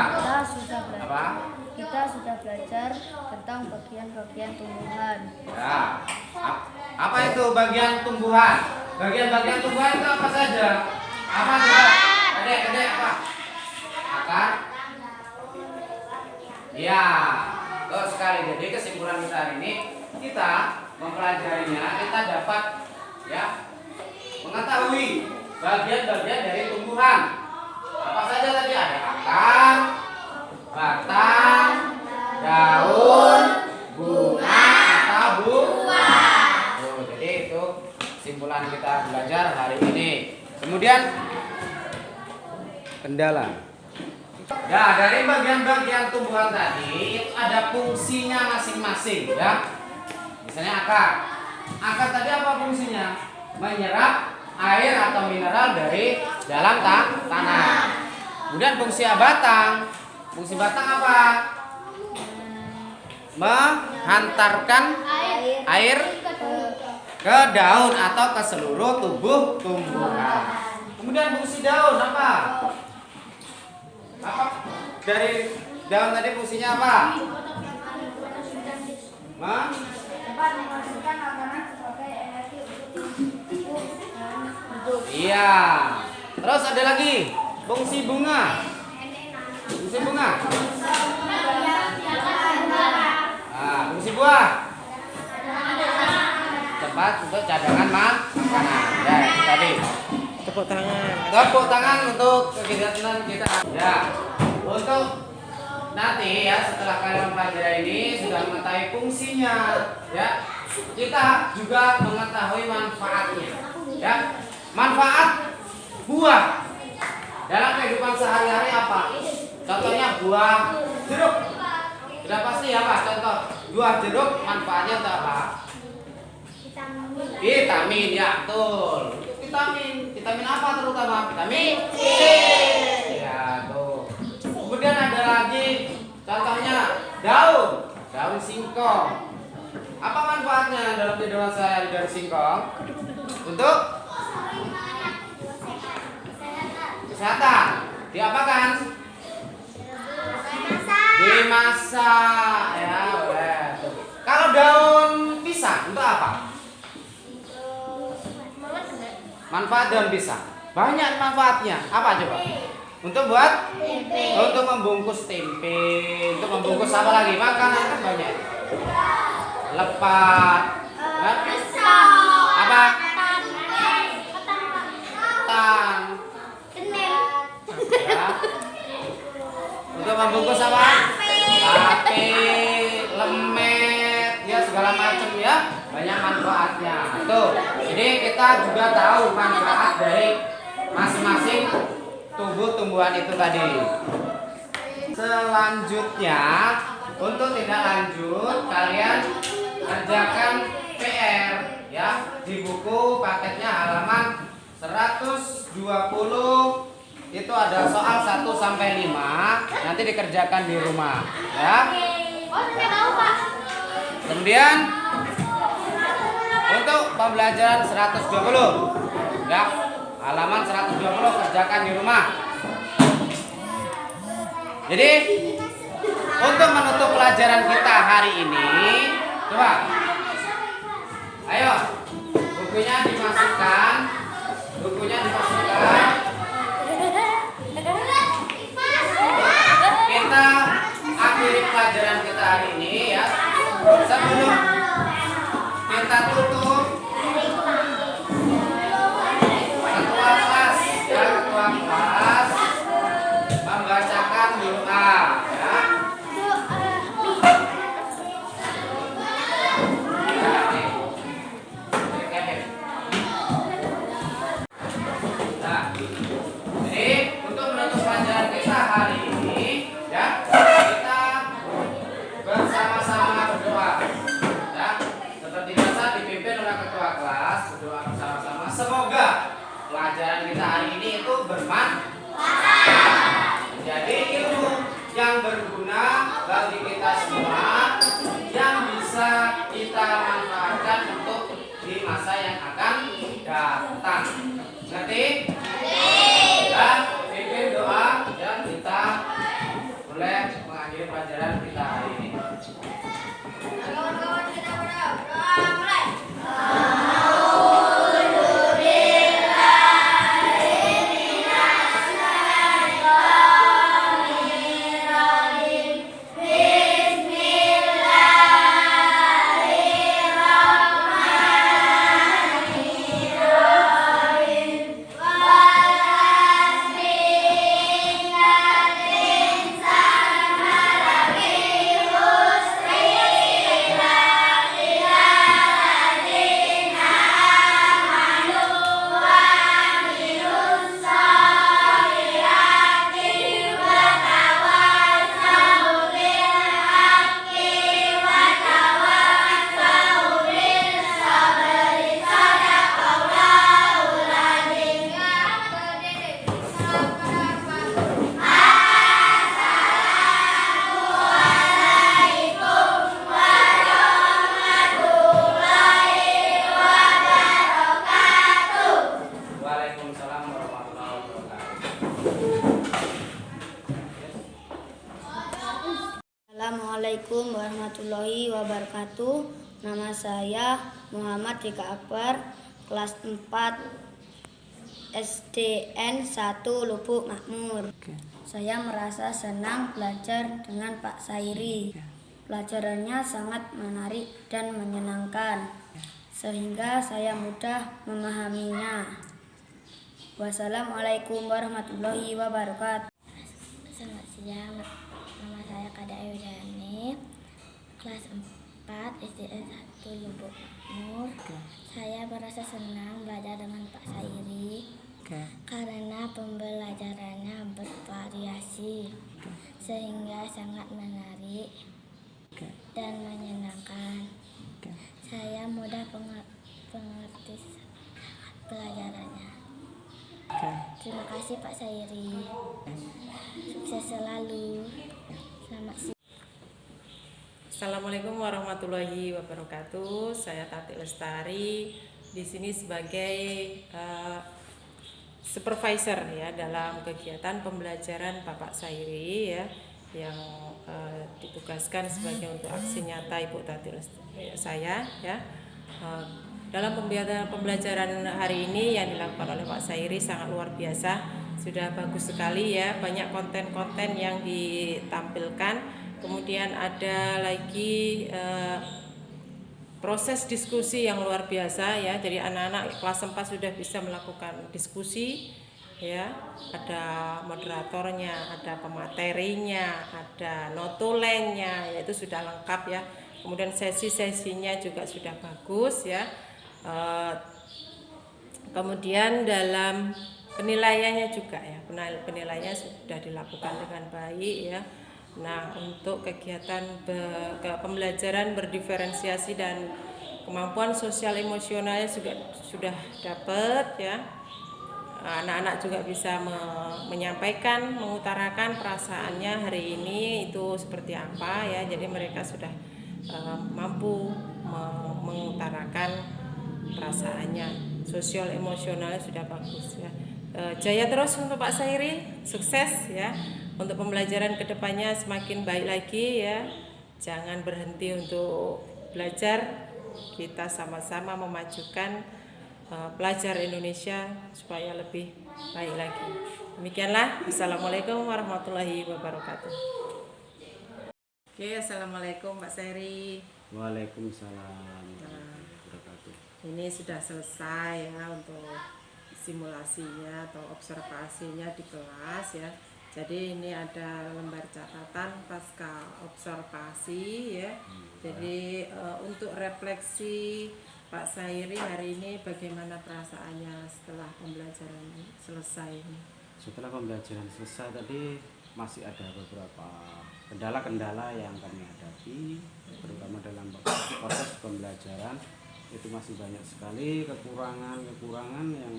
Kita sudah belajar tentang bagian-bagian tumbuhan. Ya. Apa itu bagian tumbuhan? Bagian-bagian tumbuhan itu apa saja? Apa saja? Adik-adik apa? Akar? Ya, betul sekali. Jadi kesimpulan kita hari ini, kita mempelajarinya, kita dapat ya mengetahui bagian-bagian dari tumbuhan. Apa saja tadi? Ada akar, batang, daun, bunga atau buah. Jadi itu kesimpulan kita belajar hari ini. Kemudian kendala. Nah, dari bagian-bagian tumbuhan tadi itu ada fungsinya masing-masing ya. Misalnya akar. Akar tadi apa fungsinya? Menyerap air atau mineral dari dalam tanah. Kemudian fungsi batang. Fungsi batang apa? Menghantarkan air ke daun atau ke seluruh tubuh tumbuhan. Kemudian fungsi daun apa? Apa dari daun tadi fungsinya apa? Memastikan makanan sebagai energi untuk tubuh dan hidup. Iya. Terus ada lagi fungsi bunga. Fungsi bunga. Nah, fungsi buah. Tempat untuk cadangan makanan. Ya, itu tadi. Tepuk tangan. Tepuk tangan untuk kegiatan kita. Ya, untuk nanti ya setelah kalian mempelajari ini sudah mengetahui fungsinya, ya kita juga mengetahui manfaatnya. Ya, manfaat buah dalam kehidupan sehari-hari apa? Contohnya buah jeruk. Sudah pasti ya Pak. Contoh buah jeruk manfaatnya untuk apa? Vitamin ya betul. Vitamin apa terutama? Vitamin C. Ya tuh. Kemudian ada lagi contohnya daun singkong. Apa manfaatnya dalam kehidupan sehari-hari daun singkong? Untuk kesehatan. Diapakan? Dimasak. Ya, boleh. Kalau daun pisang untuk apa? Manfaat daun pisang banyak manfaatnya. Apa coba? Untuk buat tempe. Untuk membungkus tempe. Untuk membungkus apa lagi? Makanan kan banyak. Lepat. Apa? Ketan. Ya. Untuk membungkus apa? Tape, lemet, ya segala macam ya. Banyak manfaatnya. Tuh. Jadi kita juga tahu manfaat dari masing-masing tumbuh-tumbuhan itu tadi. Selanjutnya, untuk tindak lanjut kalian kerjakan PR ya di buku paketnya halaman 120. Itu ada soal 1 sampai 5. Nanti dikerjakan di rumah ya. Kemudian untuk pembelajaran 120 ya, halaman 120 kerjakan di rumah. Jadi untuk menutup pelajaran kita hari ini, coba ayo bukunya dimasukkan. Kita akhiri pelajaran kita hari ini ya. Sebelum kita tutup, ketua kelas membacakan doa ya. Nah, jadi untuk menutup pelajaran kita hari ini ya, kita bersama-sama berdoa ya. Seperti biasa dipimpin oleh ketua kelas, berdoa bersama-sama. Semoga pelajaran kita hari ini itu bermanfaat, menjadi ilmu yang berguna bagi kita semua, yang bisa kita manfaatkan untuk di masa yang akan datang. Ngerti? Dan pimpin doa dan kita boleh mengakhiri pelajaran kita hari ini. Kawan-kawan kita berdoa mulai. warahmatullahi wabarakatuh. Nama saya Muhammad Rika Akbar, kelas 4 SDN 1 Lubuk Makmur. Saya merasa senang belajar dengan Pak Sairi. Pelajarannya sangat menarik dan menyenangkan, sehingga saya mudah memahaminya. Wassalamualaikum warahmatullahi wabarakatuh. Selamat siang, nama saya Kada Ewjani, kelas 4 SDN 1 Lubuk Makmur. Saya merasa senang belajar dengan Pak Sairi karena pembelajarannya bervariasi sehingga sangat menarik dan menyenangkan. Saya mudah mengerti pelajarannya. Terima kasih Pak Sairi. Sukses selalu. Selamat siang. Assalamualaikum warahmatullahi wabarakatuh. Saya Tati Lestari di sini sebagai supervisor ya dalam kegiatan pembelajaran Bapak Sairi ya, yang ditugaskan sebagai untuk aksi nyata Ibu Tati Lestari saya ya. Dalam pembelajaran hari ini yang dilakukan oleh Pak Sairi sangat luar biasa, sudah bagus sekali ya, banyak konten-konten yang ditampilkan. Kemudian ada lagi proses diskusi yang luar biasa ya. Jadi anak-anak kelas 4 sudah bisa melakukan diskusi ya. Ada moderatornya, ada pematerinya, ada notulennya, ya itu sudah lengkap ya. Kemudian sesi-sesinya juga sudah bagus ya. Kemudian dalam penilaiannya juga ya, penilaiannya sudah dilakukan dengan baik ya. Nah, untuk kegiatan pembelajaran berdiferensiasi dan kemampuan sosial emosionalnya juga sudah dapat ya. Anak-anak juga bisa menyampaikan, mengutarakan perasaannya hari ini itu seperti apa ya. Jadi mereka sudah mampu mengutarakan perasaannya. Sosial emosionalnya sudah bagus ya. Jaya terus untuk Pak Sairi, sukses ya. Untuk pembelajaran kedepannya semakin baik lagi ya. Jangan berhenti untuk belajar. Kita sama-sama memajukan pelajar Indonesia supaya lebih baik lagi. Demikianlah. Assalamualaikum warahmatullahi wabarakatuh. Oke, assalamualaikum Pak Sairi. Waalaikumsalam warahmatullahi wabarakatuh. Ini sudah selesai ya untuk simulasinya atau observasinya di kelas ya. Jadi ini ada lembar catatan pasca observasi ya. Jadi untuk refleksi Pak Sairi hari ini bagaimana perasaannya setelah pembelajaran selesai ini? Setelah pembelajaran selesai tadi masih ada beberapa kendala-kendala yang kami hadapi, terutama dalam proses pembelajaran. Itu masih banyak sekali kekurangan yang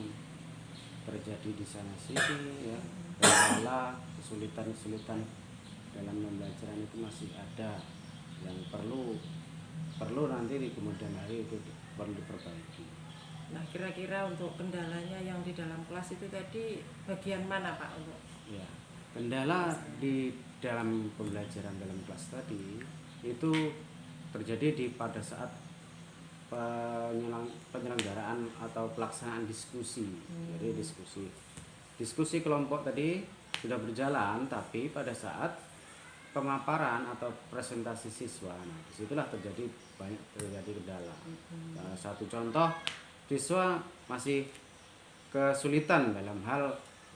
terjadi di sana sini ya. Kendala, kesulitan dalam pembelajaran itu masih ada yang perlu nanti di kemudian hari itu perlu diperbaiki. Nah, kira-kira untuk kendalanya yang di dalam kelas itu tadi bagian mana Pak untuk? Ya, kendala di dalam pembelajaran dalam kelas tadi itu terjadi pada saat penyelenggaraan atau pelaksanaan diskusi. Jadi diskusi kelompok tadi sudah berjalan, tapi pada saat pemaparan atau presentasi siswa, nah disitulah terjadi kendala. Satu contoh, siswa masih kesulitan dalam hal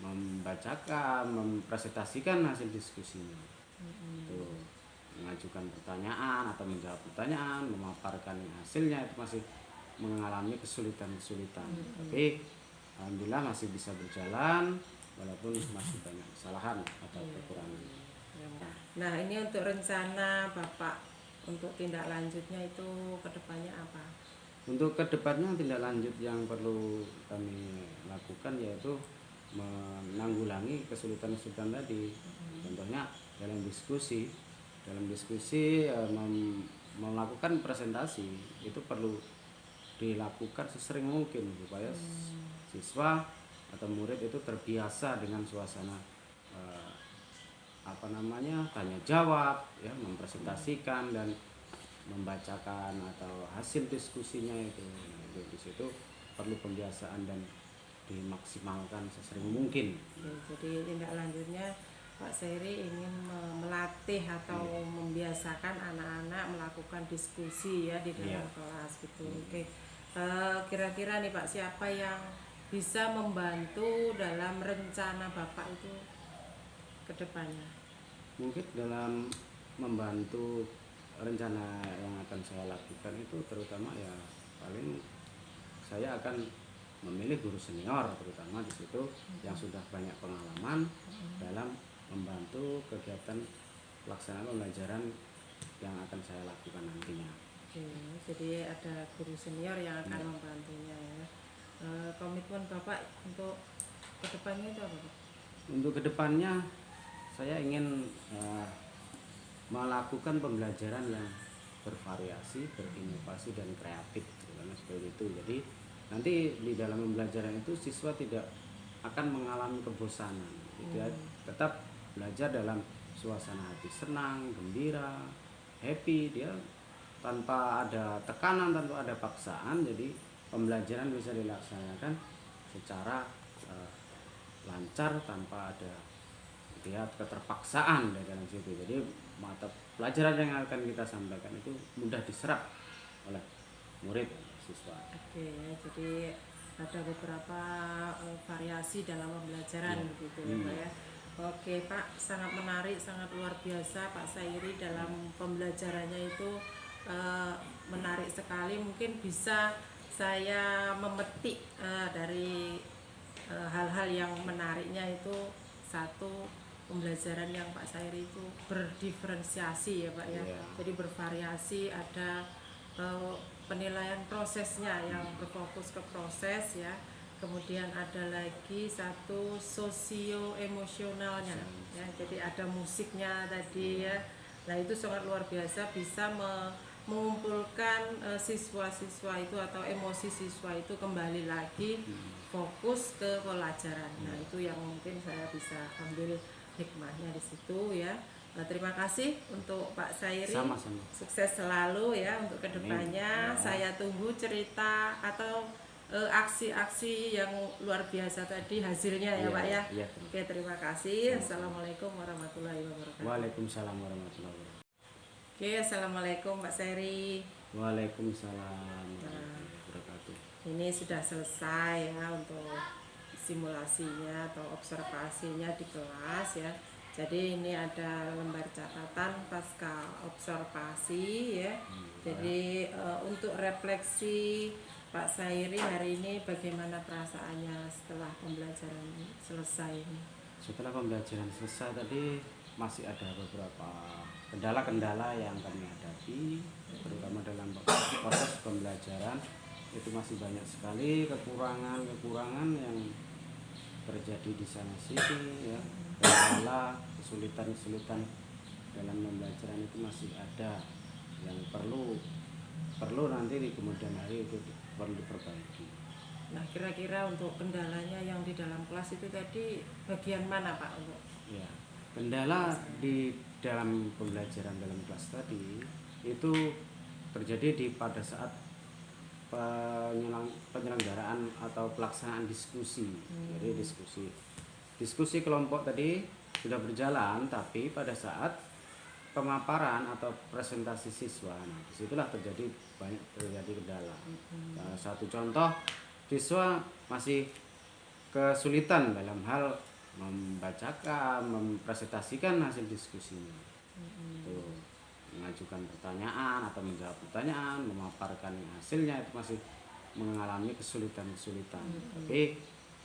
membacakan, mempresentasikan hasil diskusinya. Itu mengajukan pertanyaan atau menjawab pertanyaan, memaparkan hasilnya itu masih mengalami kesulitan. Tapi alhamdulillah masih bisa berjalan walaupun masih banyak kesalahan atau kekurangan. Nah, ini untuk rencana Bapak untuk tindak lanjutnya itu kedepannya apa? Untuk kedepannya tindak lanjut yang perlu kami lakukan yaitu menanggulangi kesulitan tadi. Contohnya dalam diskusi melakukan presentasi itu perlu dilakukan sesering mungkin supaya siswa atau murid itu terbiasa dengan suasana tanya jawab ya, mempresentasikan dan membacakan atau hasil diskusinya itu. Nah, itu di situ perlu pembiasaan dan dimaksimalkan sesering mungkin. Jadi tindak lanjutnya Pak Sairi ingin melatih atau membiasakan anak-anak melakukan diskusi ya di dalam kelas gitu. Oke. Kira-kira nih Pak, siapa yang bisa membantu dalam rencana Bapak itu ke depannya? Mungkin dalam membantu rencana yang akan saya lakukan itu terutama ya paling saya akan memilih guru senior terutama di situ yang sudah banyak pengalaman dalam membantu kegiatan pelaksanaan pembelajaran yang akan saya lakukan nantinya. Oke, jadi ada guru senior yang akan membantunya ya. Komitmen Bapak untuk kedepannya itu apa Pak? Untuk kedepannya saya ingin melakukan pembelajaran yang bervariasi, berinovasi dan kreatif, karena seperti itu. Jadi nanti di dalam pembelajaran itu siswa tidak akan mengalami kebosanan. Dia tetap belajar dalam suasana hati senang, gembira, happy. Dia tanpa ada tekanan, tanpa ada paksaan. Jadi pembelajaran bisa dilaksanakan secara lancar tanpa ada keterpaksaan dari dalam situ. Jadi mata pelajaran yang akan kita sampaikan itu mudah diserap oleh murid siswa. Oke, jadi ada beberapa variasi dalam pembelajaran begitu ya Pak ya. Oke Pak, sangat menarik, sangat luar biasa Pak Sairi dalam pembelajarannya itu menarik sekali. Mungkin bisa saya memetik dari hal-hal yang menariknya itu, satu, pembelajaran yang Pak Sairi itu berdiferensiasi ya Pak ya. Jadi bervariasi, ada penilaian prosesnya yang berfokus ke proses ya. Kemudian ada lagi satu sosio emosionalnya ya. Jadi ada musiknya tadi ya. Nah itu sangat luar biasa, bisa mengumpulkan siswa-siswa itu atau emosi siswa itu kembali lagi fokus ke pelajaran. Nah itu yang mungkin saya bisa ambil hikmahnya di situ ya. Terima kasih untuk Pak Sairi. Sama-sama. Sukses selalu ya untuk kedepannya. Saya tunggu cerita atau aksi-aksi yang luar biasa tadi hasilnya ya Pak ya. Iya. Oke, terima kasih. Assalamualaikum warahmatullahi wabarakatuh. Waalaikumsalam warahmatullahi wabarakatuh. Oke, assalamualaikum Pak Sairi. Waalaikumsalam warahmatullahi wabarakatuh. Ini sudah selesai ya untuk simulasinya atau observasinya di kelas ya. Jadi ini ada lembar catatan pasca observasi ya. Jadi untuk refleksi Pak Sairi hari ini bagaimana perasaannya setelah pembelajaran selesai ini? Setelah pembelajaran selesai tadi masih ada beberapa kendala-kendala yang kami hadapi, terutama dalam proses pembelajaran. Itu masih banyak sekali kekurangan yang terjadi di sana sini ya. Kendala, kesulitan dalam pembelajaran itu masih ada yang perlu nanti di kemudian hari itu perlu diperbaiki. Nah kira-kira untuk kendalanya yang di dalam kelas itu tadi bagian mana Pak untuk? Ya, kendala di dalam pembelajaran dalam kelas tadi itu terjadi pada saat penyelenggaraan atau pelaksanaan diskusi. Jadi diskusi kelompok tadi sudah berjalan, tapi pada saat pemaparan atau presentasi siswa, nah disitulah terjadi kendala. Nah, satu contoh, siswa masih kesulitan dalam hal membacakan, mempresentasikan hasil diskusinya. Tuh, mengajukan pertanyaan atau menjawab pertanyaan, memaparkan hasilnya itu masih mengalami kesulitan. Tapi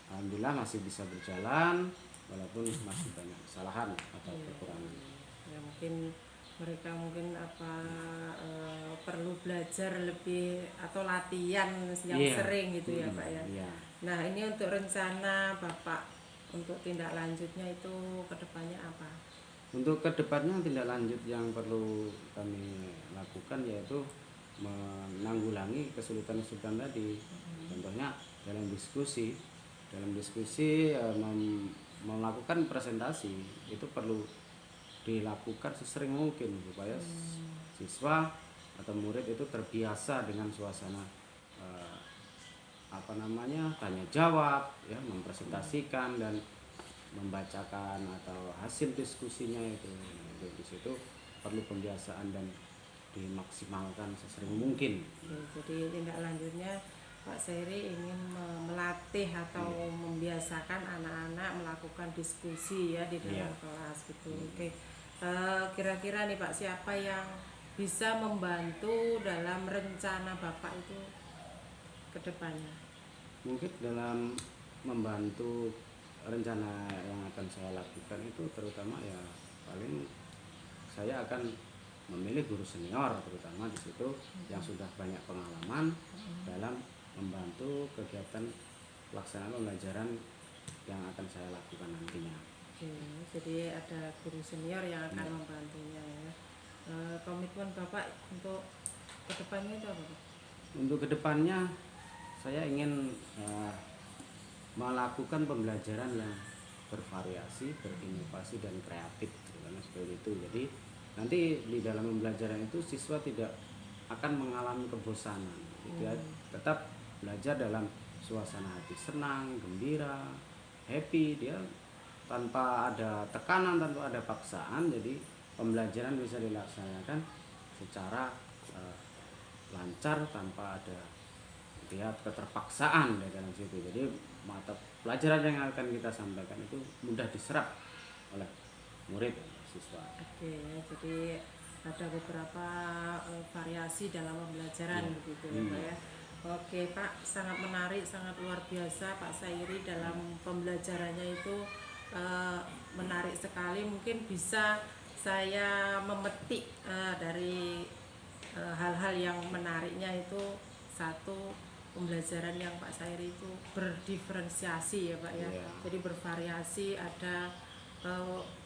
alhamdulillah masih bisa berjalan walaupun masih banyak kesalahan atau kekurangan. Ya mungkin mereka perlu belajar lebih atau latihan yang sering gitu ya Pak ya. Nah ini untuk rencana Bapak untuk tindak lanjutnya itu kedepannya apa? Untuk kedepannya tindak lanjut yang perlu kami lakukan yaitu menanggulangi kesulitan tadi. Contohnya dalam diskusi melakukan presentasi itu perlu dilakukan sesering mungkin supaya siswa atau murid itu terbiasa dengan suasana tanya jawab, ya, mempresentasikan dan membacakan atau hasil diskusinya itu. Jadi di situ perlu pembiasaan dan dimaksimalkan sesering mungkin. Jadi tindak lanjutnya Pak Sairi ingin melatih atau membiasakan anak-anak melakukan diskusi ya di dalam kelas gitu. Oke. Kira-kira nih Pak, siapa yang bisa membantu dalam rencana Bapak itu ke depannya? Mungkin dalam membantu rencana yang akan saya lakukan itu terutama ya paling saya akan memilih guru senior terutama di situ yang sudah banyak pengalaman dalam membantu kegiatan pelaksanaan pembelajaran yang akan saya lakukan nantinya. Oke, jadi ada guru senior yang akan membantunya ya. Komitmen Bapak untuk kedepannya itu apa Pak? Untuk kedepannya saya ingin melakukan pembelajaran yang bervariasi, berinovasi dan kreatif, karena seperti itu. Jadi nanti di dalam pembelajaran itu siswa tidak akan mengalami kebosanan. Dia tetap belajar dalam suasana hati senang, gembira, happy. Dia tanpa ada tekanan, tanpa ada paksaan. Jadi pembelajaran bisa dilaksanakan secara lancar tanpa ada keterpaksaan di dalam situ. Jadi mata pelajaran yang akan kita sampaikan itu mudah diserap oleh murid siswa. Oke, ya, jadi ada beberapa variasi dalam pembelajaran begitu ya Pak ya. Oke Pak, sangat menarik, sangat luar biasa Pak Sairi dalam pembelajarannya itu menarik sekali. Mungkin bisa saya memetik dari hal-hal yang menariknya itu, satu, pembelajaran yang Pak Sairi itu berdiferensiasi ya Pak ya. Jadi bervariasi, ada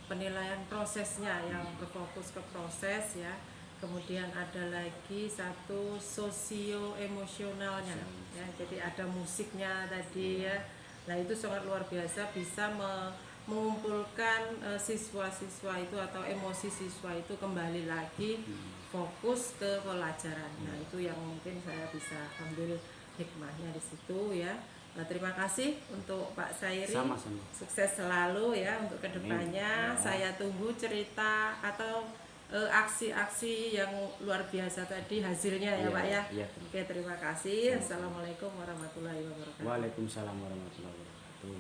penilaian prosesnya yang berfokus ke proses ya. Kemudian ada lagi satu sosio emosionalnya ya. Jadi ada musiknya tadi ya. Nah itu sangat luar biasa, bisa mengumpulkan siswa-siswa itu atau emosi siswa itu kembali lagi fokus ke pelajaran. Nah itu yang mungkin saya bisa ambil hikmahnya di situ ya. Nah, terima kasih untuk Pak Sairi. Sama-sama. Sukses selalu ya untuk kedepannya. Saya tunggu cerita atau aksi-aksi yang luar biasa tadi hasilnya ya Pak ya. Oke, terima kasih. Assalamualaikum warahmatullahi wabarakatuh. Waalaikumsalam warahmatullahi wabarakatuh.